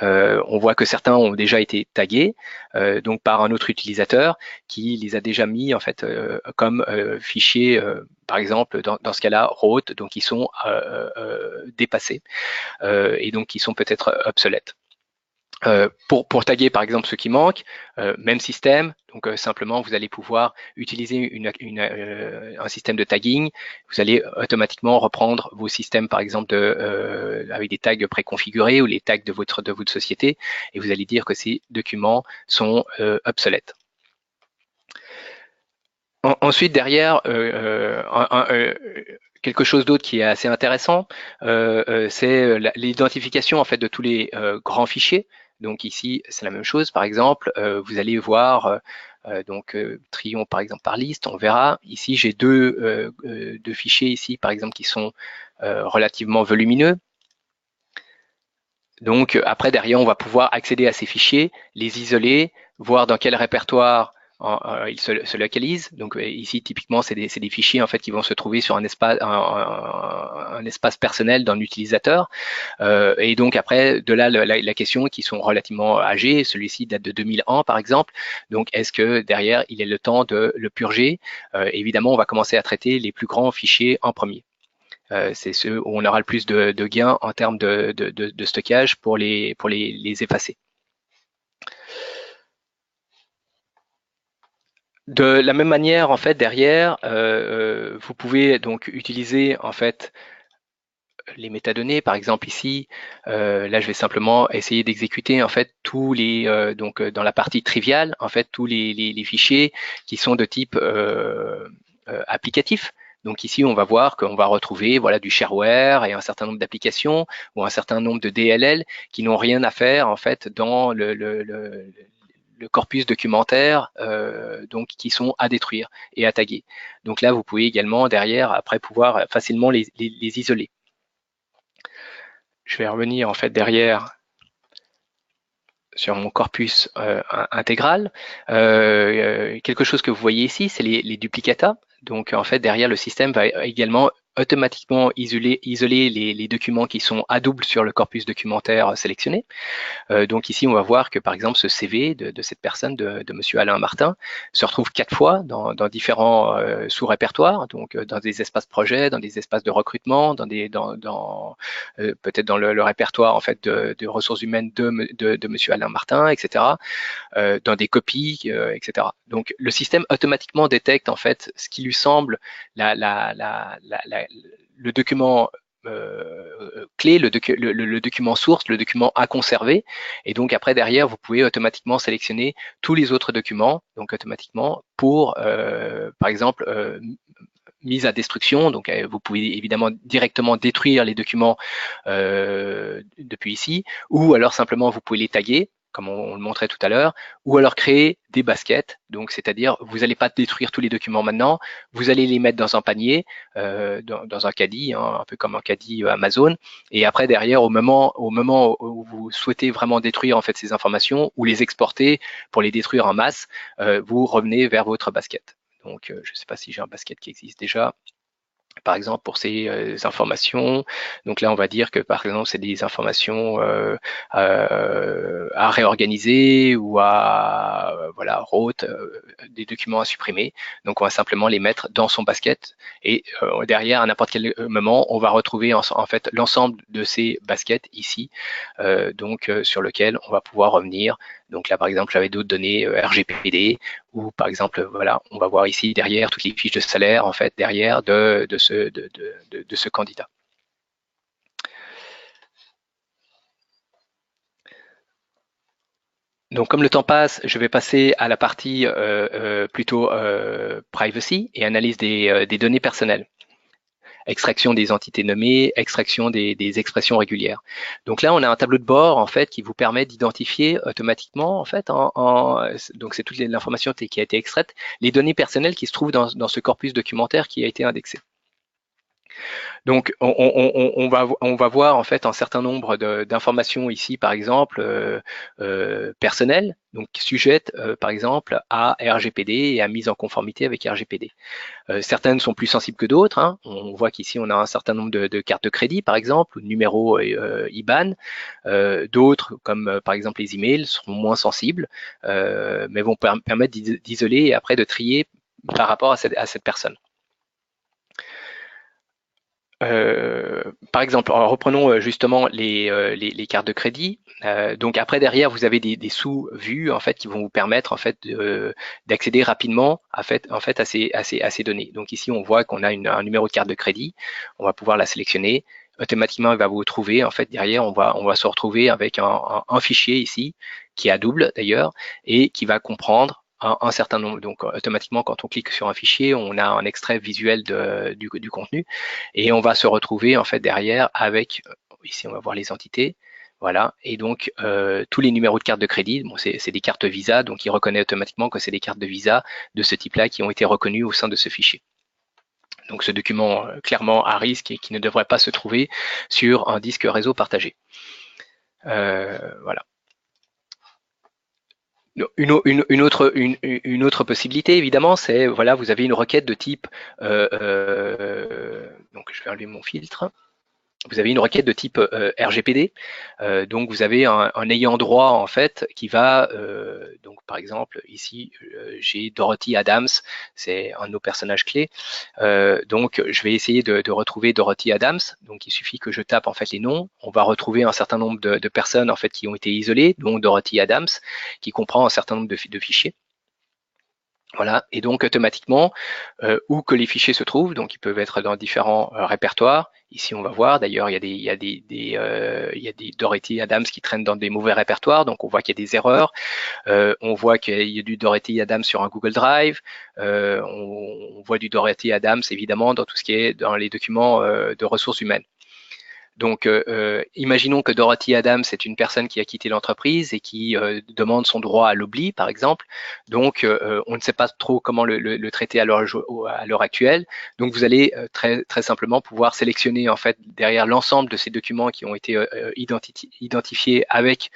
On voit que certains ont déjà été tagués donc par un autre utilisateur qui les a déjà mis en fait comme fichiers, par exemple dans ce cas-là root, donc ils sont dépassés et donc qui sont peut-être obsolètes. Pour taguer par exemple ce qui manque, même système, donc simplement vous allez pouvoir utiliser un système de tagging. Vous allez automatiquement reprendre vos systèmes par exemple avec des tags préconfigurés ou les tags de votre société, et vous allez dire que ces documents sont obsolètes. Ensuite derrière, quelque chose d'autre qui est assez intéressant, c'est l'identification en fait de tous les grands fichiers. Donc ici, c'est la même chose. Par exemple, vous allez voir, trions par exemple par liste, on verra. Ici, j'ai deux fichiers ici, par exemple, qui sont relativement volumineux. Donc après, derrière, on va pouvoir accéder à ces fichiers, les isoler, voir dans quel répertoire il se localise. Donc ici, typiquement, c'est des fichiers en fait qui vont se trouver sur un espace personnel d'un utilisateur. Et donc après, de là, la question qui sont relativement âgés, celui-ci date de 2001 par exemple. Donc est-ce que derrière, il est le temps de le purger? Évidemment, on va commencer à traiter les plus grands fichiers en premier. C'est ceux où on aura le plus de gains en termes de stockage pour les effacer. De la même manière, en fait, derrière, vous pouvez donc utiliser en fait les métadonnées. Par exemple ici, là, je vais simplement essayer d'exécuter en fait tous les donc dans la partie triviale, en fait tous les fichiers qui sont de type applicatif. Donc ici, on va voir qu'on va retrouver voilà du shareware et un certain nombre d'applications ou un certain nombre de DLL qui n'ont rien à faire en fait dans le corpus documentaire, donc qui sont à détruire et à taguer. Donc là, vous pouvez également derrière après pouvoir facilement les isoler. Je vais revenir en fait derrière sur mon corpus intégral. Quelque chose que vous voyez ici, c'est les duplicata. Donc en fait derrière le système va également automatiquement isoler les documents qui sont à double sur le corpus documentaire sélectionné. Donc ici, on va voir que par exemple, ce CV de cette personne, de Monsieur Alain Martin, se retrouve 4 fois dans différents sous-répertoires, donc dans des espaces projets, dans des espaces de recrutement, peut-être dans le répertoire en fait de ressources humaines de Monsieur Alain Martin, etc. Dans des copies, etc. Donc le système automatiquement détecte en fait ce qui lui semble le document clé, le document source, le document à conserver. Et donc après, derrière, vous pouvez automatiquement sélectionner tous les autres documents, donc automatiquement pour, par exemple, mise à destruction. Donc vous pouvez évidemment directement détruire les documents depuis ici, ou alors simplement vous pouvez les taguer comme on le montrait tout à l'heure, ou alors créer des baskets. Donc, c'est-à-dire, vous n'allez pas détruire tous les documents maintenant, vous allez les mettre dans un panier, dans un caddie, hein, un peu comme un caddie Amazon. Et après, derrière, au moment où vous souhaitez vraiment détruire en fait ces informations ou les exporter pour les détruire en masse, vous revenez vers votre basket. Donc, je ne sais pas si j'ai un basket qui existe déjà. Par exemple, pour ces informations, donc là, on va dire que par exemple, c'est des informations à réorganiser ou à voilà, route, des documents à supprimer. Donc, on va simplement les mettre dans son basket et derrière, à n'importe quel moment, on va retrouver en fait l'ensemble de ces baskets ici, donc sur lequel on va pouvoir revenir. Donc là, par exemple, j'avais d'autres données RGPD ou par exemple, voilà, on va voir ici derrière toutes les fiches de salaire en fait derrière de ce candidat. Donc comme le temps passe, je vais passer à la partie plutôt privacy et analyse des données personnelles. Extraction des entités nommées, extraction des expressions régulières. Donc là, on a un tableau de bord en fait qui vous permet d'identifier automatiquement en fait, donc c'est toute l'information qui a été extraite, les données personnelles qui se trouvent dans ce corpus documentaire qui a été indexé. Donc, on va voir en fait un certain nombre d'informations ici, par exemple, personnelles, donc sujettes, par exemple, à RGPD et à mise en conformité avec RGPD. Certaines sont plus sensibles que d'autres. Hein. On voit qu'ici, on a un certain nombre de cartes de crédit, par exemple, ou de numéros IBAN. D'autres, comme par exemple les emails, seront moins sensibles, mais vont permettre d'isoler et après de trier par rapport à cette personne. Par exemple, reprenons justement les cartes de crédit. Donc après derrière, vous avez des sous-vues en fait qui vont vous permettre en fait d'accéder rapidement à ces données. Donc ici, on voit qu'on a un numéro de carte de crédit. On va pouvoir la sélectionner. Automatiquement, il va vous trouver en fait derrière, on va se retrouver avec un fichier ici qui est à double d'ailleurs et qui va comprendre un certain nombre. Donc automatiquement, quand on clique sur un fichier, on a un extrait visuel du contenu et on va se retrouver en fait derrière avec, ici on va voir les entités, voilà, et donc tous les numéros de carte de crédit, bon, c'est des cartes Visa, donc il reconnaît automatiquement que c'est des cartes de Visa de ce type-là qui ont été reconnues au sein de ce fichier. Donc ce document clairement à risque et qui ne devrait pas se trouver sur un disque réseau partagé. Voilà. Une autre possibilité, évidemment, c'est, voilà, vous avez une requête de type, donc je vais allumer mon filtre. Vous avez une requête de type RGPD, donc vous avez un ayant droit en fait qui va, donc par exemple ici j'ai Dorothy Adams, c'est un de nos personnages clés, donc je vais essayer de retrouver Dorothy Adams, donc il suffit que je tape en fait les noms, on va retrouver un certain nombre de personnes en fait qui ont été isolées, dont Dorothy Adams, qui comprend un certain nombre de fichiers. Voilà, et donc automatiquement, où que les fichiers se trouvent, donc ils peuvent être dans différents répertoires. Ici, on va voir, d'ailleurs, il y a des Dorothy Adams qui traînent dans des mauvais répertoires, donc on voit qu'il y a des erreurs. On voit qu'il y a du Dorothy Adams sur un Google Drive. On voit du Dorothy Adams, évidemment, dans tout ce qui est dans les documents de ressources humaines. Donc, imaginons que Dorothy Adams est une personne qui a quitté l'entreprise et qui demande son droit à l'oubli, par exemple. Donc, on ne sait pas trop comment le traiter à l'heure actuelle. Donc, vous allez très simplement pouvoir sélectionner en fait derrière l'ensemble de ces documents qui ont été identifiés avec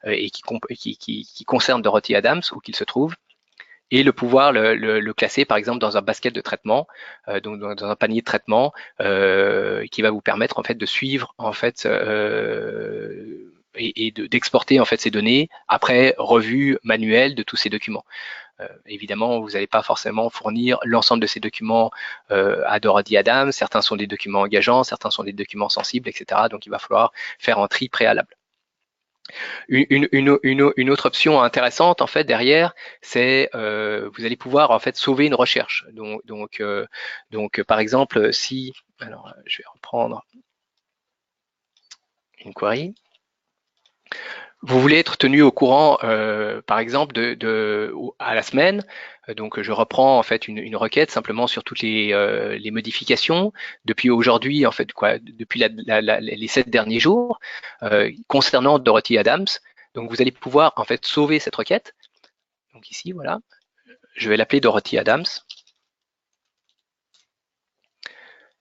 et qui concernent Dorothy Adams, où qu'ils se trouvent, et le pouvoir le classer par exemple dans un basket de traitement, donc dans un panier de traitement qui va vous permettre en fait de suivre en fait et d'exporter en fait ces données après revue manuelle de tous ces documents. Évidemment, vous n'allez pas forcément fournir l'ensemble de ces documents à Dorothy Adams. Certains sont des documents engageants, certains sont des documents sensibles, etc. Donc, il va falloir faire un tri préalable. Une autre option intéressante en fait derrière, c'est vous allez pouvoir en fait sauver une recherche. Donc par exemple, si, alors je vais reprendre une query. Vous voulez être tenu au courant, par exemple, à la semaine. Donc, je reprends en fait une requête simplement sur toutes les modifications depuis aujourd'hui, en fait, quoi, depuis les 7 derniers jours, concernant Dorothy Adams. Donc, vous allez pouvoir en fait sauver cette requête. Donc ici, voilà, je vais l'appeler Dorothy Adams.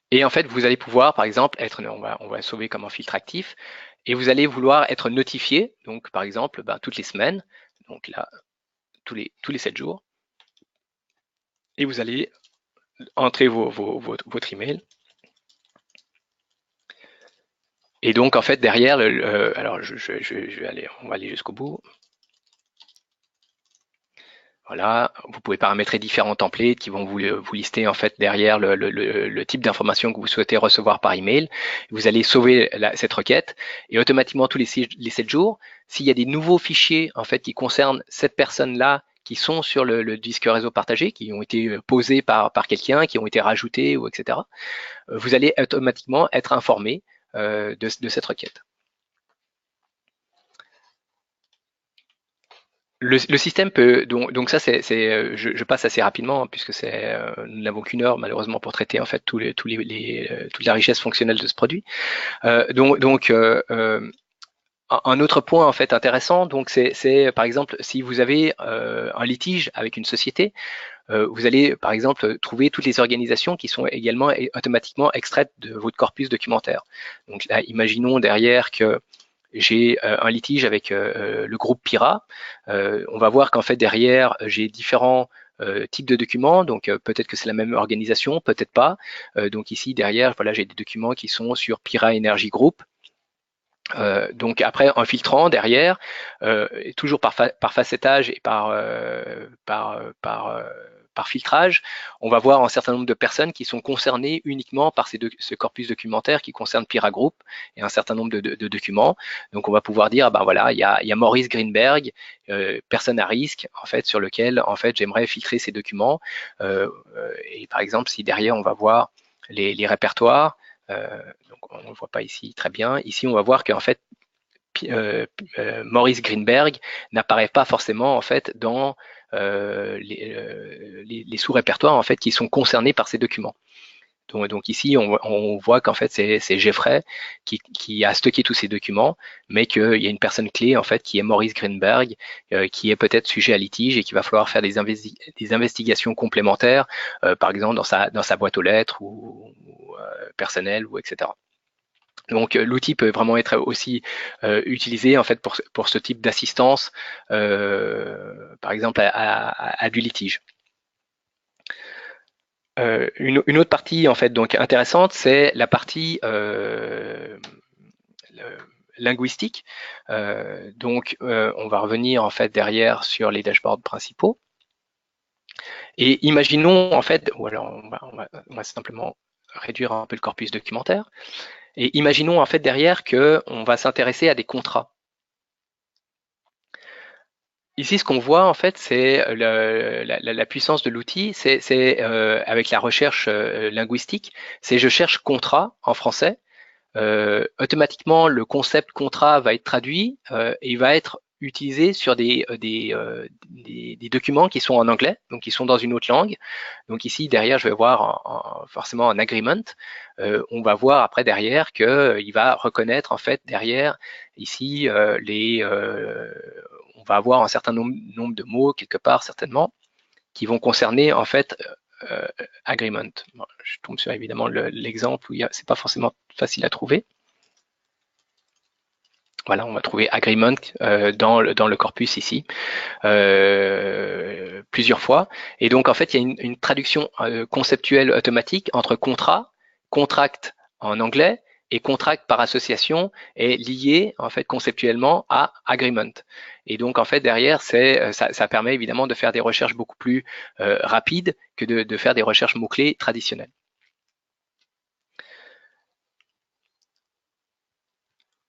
Et en fait, vous allez pouvoir, par exemple, on va sauver comme un filtre actif, et vous allez vouloir être notifié, donc par exemple, toutes les semaines, donc là, tous les 7 jours, et vous allez entrer votre email. Et donc, en fait, derrière, alors on va aller jusqu'au bout. Voilà, vous pouvez paramétrer différents templates qui vont vous lister en fait derrière le type d'information que vous souhaitez recevoir par email. Vous allez sauver cette requête et automatiquement tous les 7 jours, s'il y a des nouveaux fichiers en fait qui concernent cette personne-là qui sont sur le disque réseau partagé, qui ont été posés par quelqu'un, qui ont été rajoutés ou etc., vous allez automatiquement être informé de cette requête. Le système peut donc ça je passe assez rapidement puisque nous n'avons qu'une heure malheureusement pour traiter en fait toute la richesse fonctionnelle de ce produit. Un autre point en fait intéressant, donc c'est par exemple si vous avez un litige avec une société, vous allez par exemple trouver toutes les organisations qui sont également automatiquement extraites de votre corpus documentaire. Donc là, imaginons derrière que j'ai un litige avec le groupe Pira. On va voir qu'en fait derrière j'ai différents types de documents, donc peut-être que c'est la même organisation, peut-être pas. Donc ici derrière, voilà, j'ai des documents qui sont sur Pira Energy Group. Donc après, en filtrant derrière, toujours par facettage et par filtrage, on va voir un certain nombre de personnes qui sont concernées uniquement par ce corpus documentaire qui concerne Pira Group et un certain nombre de documents. Donc on va pouvoir dire, voilà, il y a Maurice Greenberg, personne à risque, en fait, sur lequel en fait j'aimerais filtrer ces documents. Et par exemple, si derrière on va voir les répertoires, donc on ne voit pas ici très bien. Ici, on va voir qu'en fait, Maurice Greenberg n'apparaît pas forcément en fait dans les sous-répertoires en fait qui sont concernés par ces documents. Donc ici, on voit qu'en fait c'est Geoffrey qui a stocké tous ces documents, mais qu'il y a une personne clé en fait qui est Maurice Greenberg, qui est peut-être sujet à litige et qu'il va falloir faire des investigations complémentaires, par exemple dans sa boîte aux lettres ou personnelle ou etc. Donc l'outil peut vraiment être aussi utilisé en fait pour ce type d'assistance, par exemple à du litige. Une autre partie en fait donc intéressante, c'est la partie linguistique. Donc on va revenir en fait derrière sur les dashboards principaux. Et imaginons en fait, ou alors on va simplement réduire un peu le corpus documentaire. Et imaginons en fait derrière qu'on va s'intéresser à des contrats. Ici, ce qu'on voit en fait, c'est la puissance de l'outil, c'est avec la recherche linguistique, c'est je cherche contrat en français. Automatiquement, le concept contrat va être traduit et il va être utilisé sur des documents qui sont en anglais, donc qui sont dans une autre langue. Donc ici, derrière, je vais voir forcément un agreement. On va voir après derrière qu'il va reconnaître en fait derrière ici on va avoir un certain nombre de mots quelque part certainement qui vont concerner en fait agreement. Bon, je tombe sur évidemment l'exemple où c'est pas forcément facile à trouver. Voilà, on va trouver agreement dans le corpus ici plusieurs fois. Et donc en fait, il y a une traduction conceptuelle automatique entre contrat, contract en anglais et contract par association est lié en fait conceptuellement à agreement. Et donc en fait derrière, ça permet évidemment de faire des recherches beaucoup plus rapides que de faire des recherches mots-clés traditionnelles.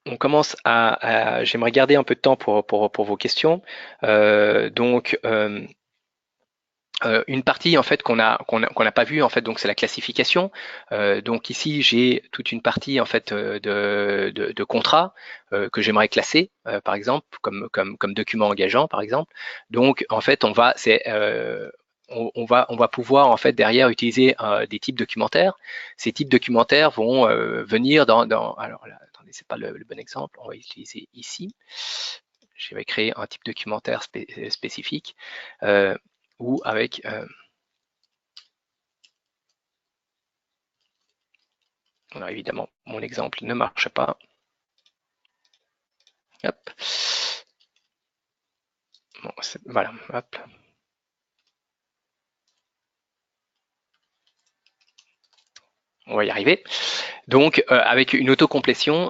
On commence j'aimerais garder un peu de temps pour vos questions. Donc, une partie en fait qu'on n'a pas vue en fait, donc c'est la classification. Donc ici j'ai toute une partie en fait de contrats que j'aimerais classer, par exemple comme document engageant par exemple. Donc en fait on va pouvoir en fait derrière utiliser des types documentaires. Ces types documentaires vont venir alors là, attendez, c'est pas le bon exemple. On va utiliser ici. Je vais créer un type documentaire spécifique ou avec alors évidemment mon exemple ne marche pas. Hop. Bon, voilà, hop. On va y arriver. Donc avec une autocomplétion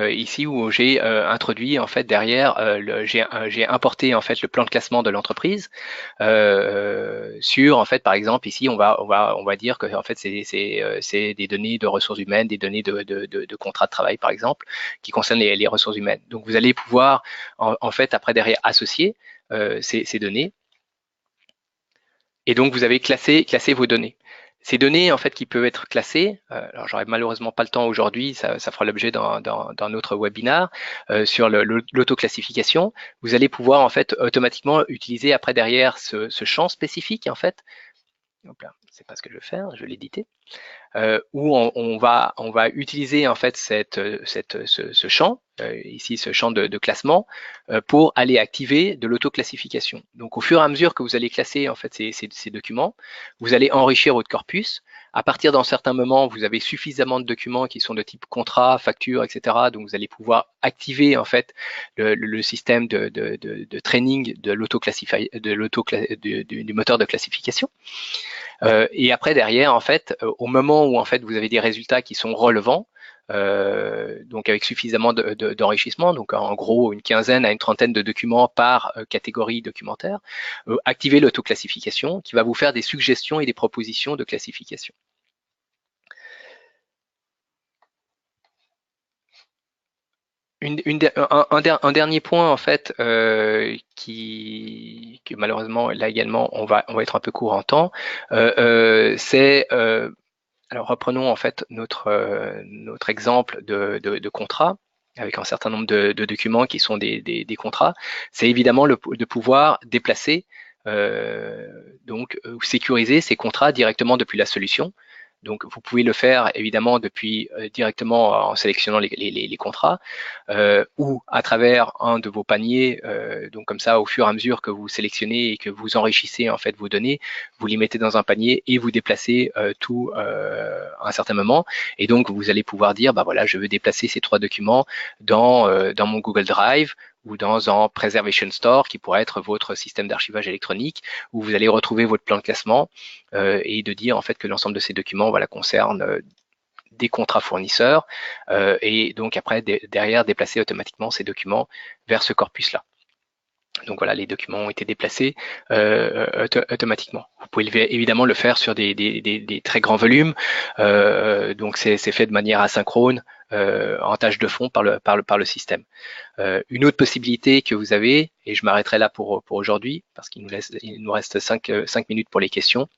ici où j'ai introduit en fait derrière j'ai importé en fait le plan de classement de l'entreprise sur en fait par exemple ici on va dire que en fait c'est des données de ressources humaines, des données de contrat de travail par exemple qui concernent les ressources humaines. Donc vous allez pouvoir en fait après derrière associer ces données et donc vous avez classé vos données. Ces données en fait qui peuvent être classées, alors j'aurais malheureusement pas le temps aujourd'hui, ça fera l'objet d'un autre webinaire sur l'autoclassification. Vous allez pouvoir en fait automatiquement utiliser après derrière ce champ spécifique en fait. Hop là, c'est pas ce que je veux faire, je vais l'éditer. Où on va utiliser en fait ce champ, ici ce champ de classement, pour aller activer de l'autoclassification. Donc au fur et à mesure que vous allez classer en fait ces documents, vous allez enrichir votre corpus. À partir d'un certain moment, vous avez suffisamment de documents qui sont de type contrat, facture, etc. Donc vous allez pouvoir activer en fait le système de training du moteur de classification. Et après derrière, en fait, au moment où en fait vous avez des résultats qui sont relevants, donc avec suffisamment d'enrichissement, donc en gros une quinzaine à une trentaine de documents par catégorie documentaire, activez l'autoclassification qui va vous faire des suggestions et des propositions de classification. Un dernier point en fait que malheureusement là également on va être un peu court en temps, c'est alors reprenons en fait notre exemple de contrat avec un certain nombre de documents qui sont des contrats. C'est évidemment de pouvoir déplacer donc sécuriser ces contrats directement depuis la solution. Donc, vous pouvez le faire évidemment depuis directement en sélectionnant les contrats ou à travers un de vos paniers. Donc, comme ça, au fur et à mesure que vous sélectionnez et que vous enrichissez en fait vos données, vous les mettez dans un panier et vous déplacez tout à un certain moment. Et donc, vous allez pouvoir dire, bah voilà, je veux déplacer ces 3 documents dans mon Google Drive ou dans un Preservation Store qui pourrait être votre système d'archivage électronique où vous allez retrouver votre plan de classement et de dire en fait que l'ensemble de ces documents voilà, concernent des contrats fournisseurs et donc après derrière déplacer automatiquement ces documents vers ce corpus-là. Donc voilà, les documents ont été déplacés automatiquement. Vous pouvez évidemment le faire sur des très grands volumes, donc c'est fait de manière asynchrone en tâche de fond par le système. Une autre possibilité que vous avez, et je m'arrêterai là pour aujourd'hui, parce qu'il nous reste 5 minutes pour les questions,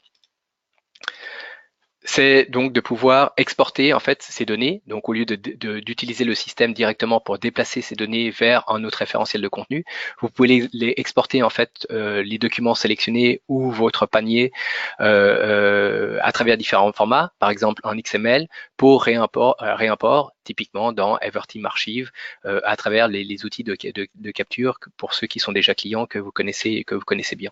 c'est donc de pouvoir exporter en fait ces données. Donc au lieu d'utiliser le système directement pour déplacer ces données vers un autre référentiel de contenu, vous pouvez les exporter en fait les documents sélectionnés ou votre panier à travers différents formats, par exemple en XML pour réimport typiquement dans Everteam Archive à travers les outils de capture pour ceux qui sont déjà clients que vous connaissez bien.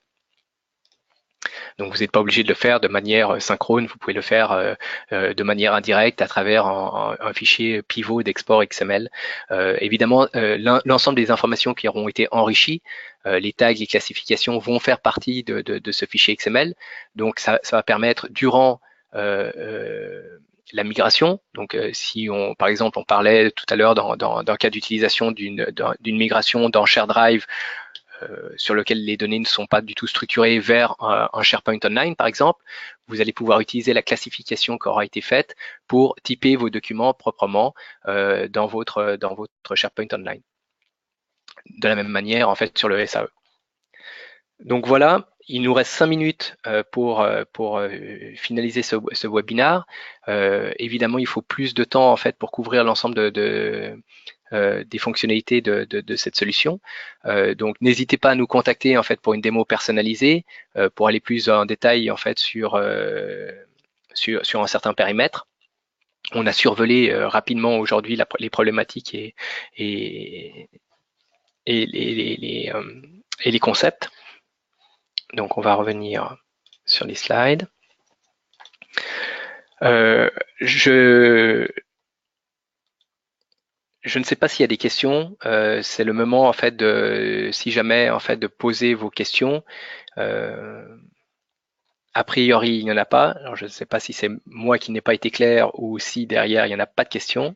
Donc vous n'êtes pas obligé de le faire de manière synchrone, vous pouvez le faire de manière indirecte à travers un fichier pivot d'export XML. Évidemment, l'ensemble des informations qui auront été enrichies, les tags, les classifications vont faire partie de ce fichier XML. Donc ça va permettre durant la migration. Donc, si par exemple, on parlait tout à l'heure dans le cas d'utilisation d'une migration dans ShareDrive sur lequel les données ne sont pas du tout structurées vers un SharePoint Online, par exemple, vous allez pouvoir utiliser la classification qui aura été faite pour typer vos documents proprement dans votre SharePoint Online. De la même manière, en fait, sur le SAE. Donc voilà, il nous reste 5 minutes pour finaliser ce webinaire. Évidemment, il faut plus de temps en fait pour couvrir l'ensemble des fonctionnalités de cette solution. Donc n'hésitez pas à nous contacter en fait pour une démo personnalisée, pour aller plus en détail en fait sur un certain périmètre. On a survolé rapidement aujourd'hui les problématiques et les concepts. Donc on va revenir sur les slides. Je ne sais pas s'il y a des questions. C'est le moment en fait si jamais en fait de poser vos questions. A priori, il n'y en a pas. Alors je ne sais pas si c'est moi qui n'ai pas été clair ou si derrière il n'y en a pas de questions.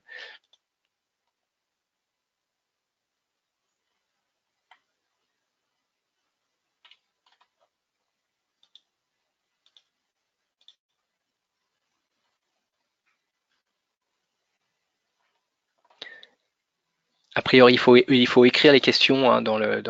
A priori, il faut écrire les questions hein, dans le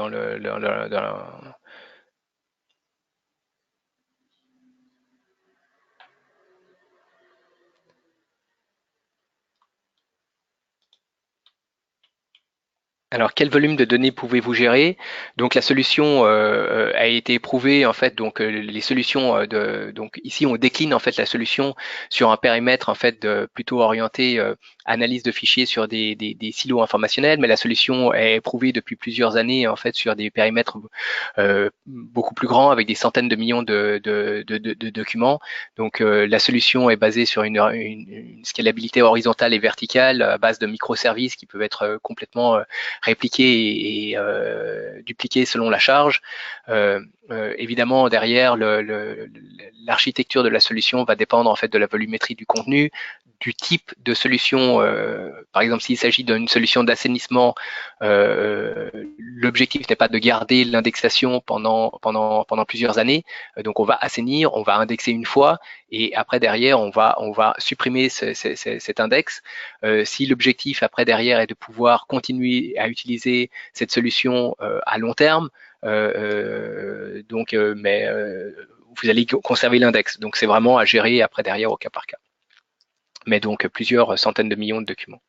Alors, quel volume de données pouvez-vous gérer? Donc, la solution a été éprouvée en fait. Donc, les solutions donc ici on décline en fait la solution sur un périmètre en fait plutôt orienté analyse de fichiers sur des silos informationnels, mais la solution est éprouvée depuis plusieurs années en fait sur des périmètres beaucoup plus grands avec des centaines de millions de documents. Donc, la solution est basée sur une scalabilité horizontale et verticale à base de microservices qui peuvent être complètement répliquer et dupliquer selon la charge. Évidemment, derrière, l'architecture de la solution va dépendre en fait de la volumétrie du contenu, du type de solution. Par exemple, s'il s'agit d'une solution d'assainissement, l'objectif n'est pas de garder l'indexation pendant plusieurs années. Donc, on va assainir, on va indexer une fois, et après derrière, on va supprimer cet index. Si l'objectif après derrière est de pouvoir continuer à utiliser cette solution à long terme, mais vous allez conserver l'index. Donc c'est vraiment à gérer après derrière au cas par cas. Mais donc plusieurs centaines de millions de documents.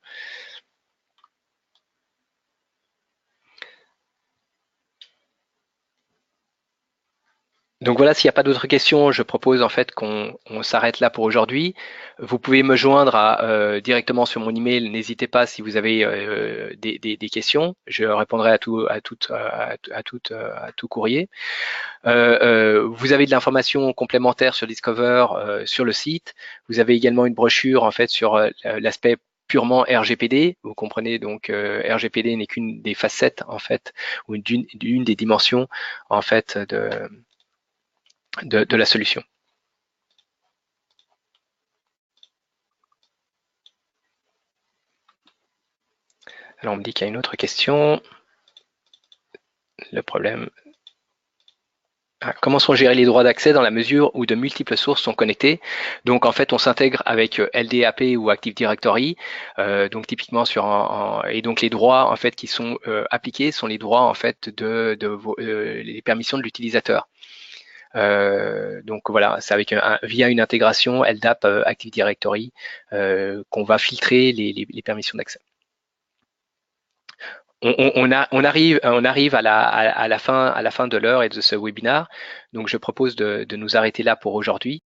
Donc voilà, s'il n'y a pas d'autres questions, je propose en fait qu'on s'arrête là pour aujourd'hui. Vous pouvez me joindre directement sur mon email. N'hésitez pas si vous avez des questions. Je répondrai à tout courrier. Vous avez de l'information complémentaire sur Discover sur le site. Vous avez également une brochure en fait sur l'aspect purement RGPD. Vous comprenez donc RGPD n'est qu'une des facettes en fait ou d'une des dimensions en fait de la solution. Alors on me dit qu'il y a une autre question. Le problème. Comment sont gérés les droits d'accès dans la mesure où de multiples sources sont connectées? Donc en fait, on s'intègre avec LDAP ou Active Directory, donc typiquement et donc les droits en fait qui sont appliqués sont les droits en fait les permissions de l'utilisateur. Donc voilà, c'est via une intégration LDAP Active Directory qu'on va filtrer les permissions d'accès. On arrive à la fin de l'heure et de ce webinaire. Donc, je propose de nous arrêter là pour aujourd'hui.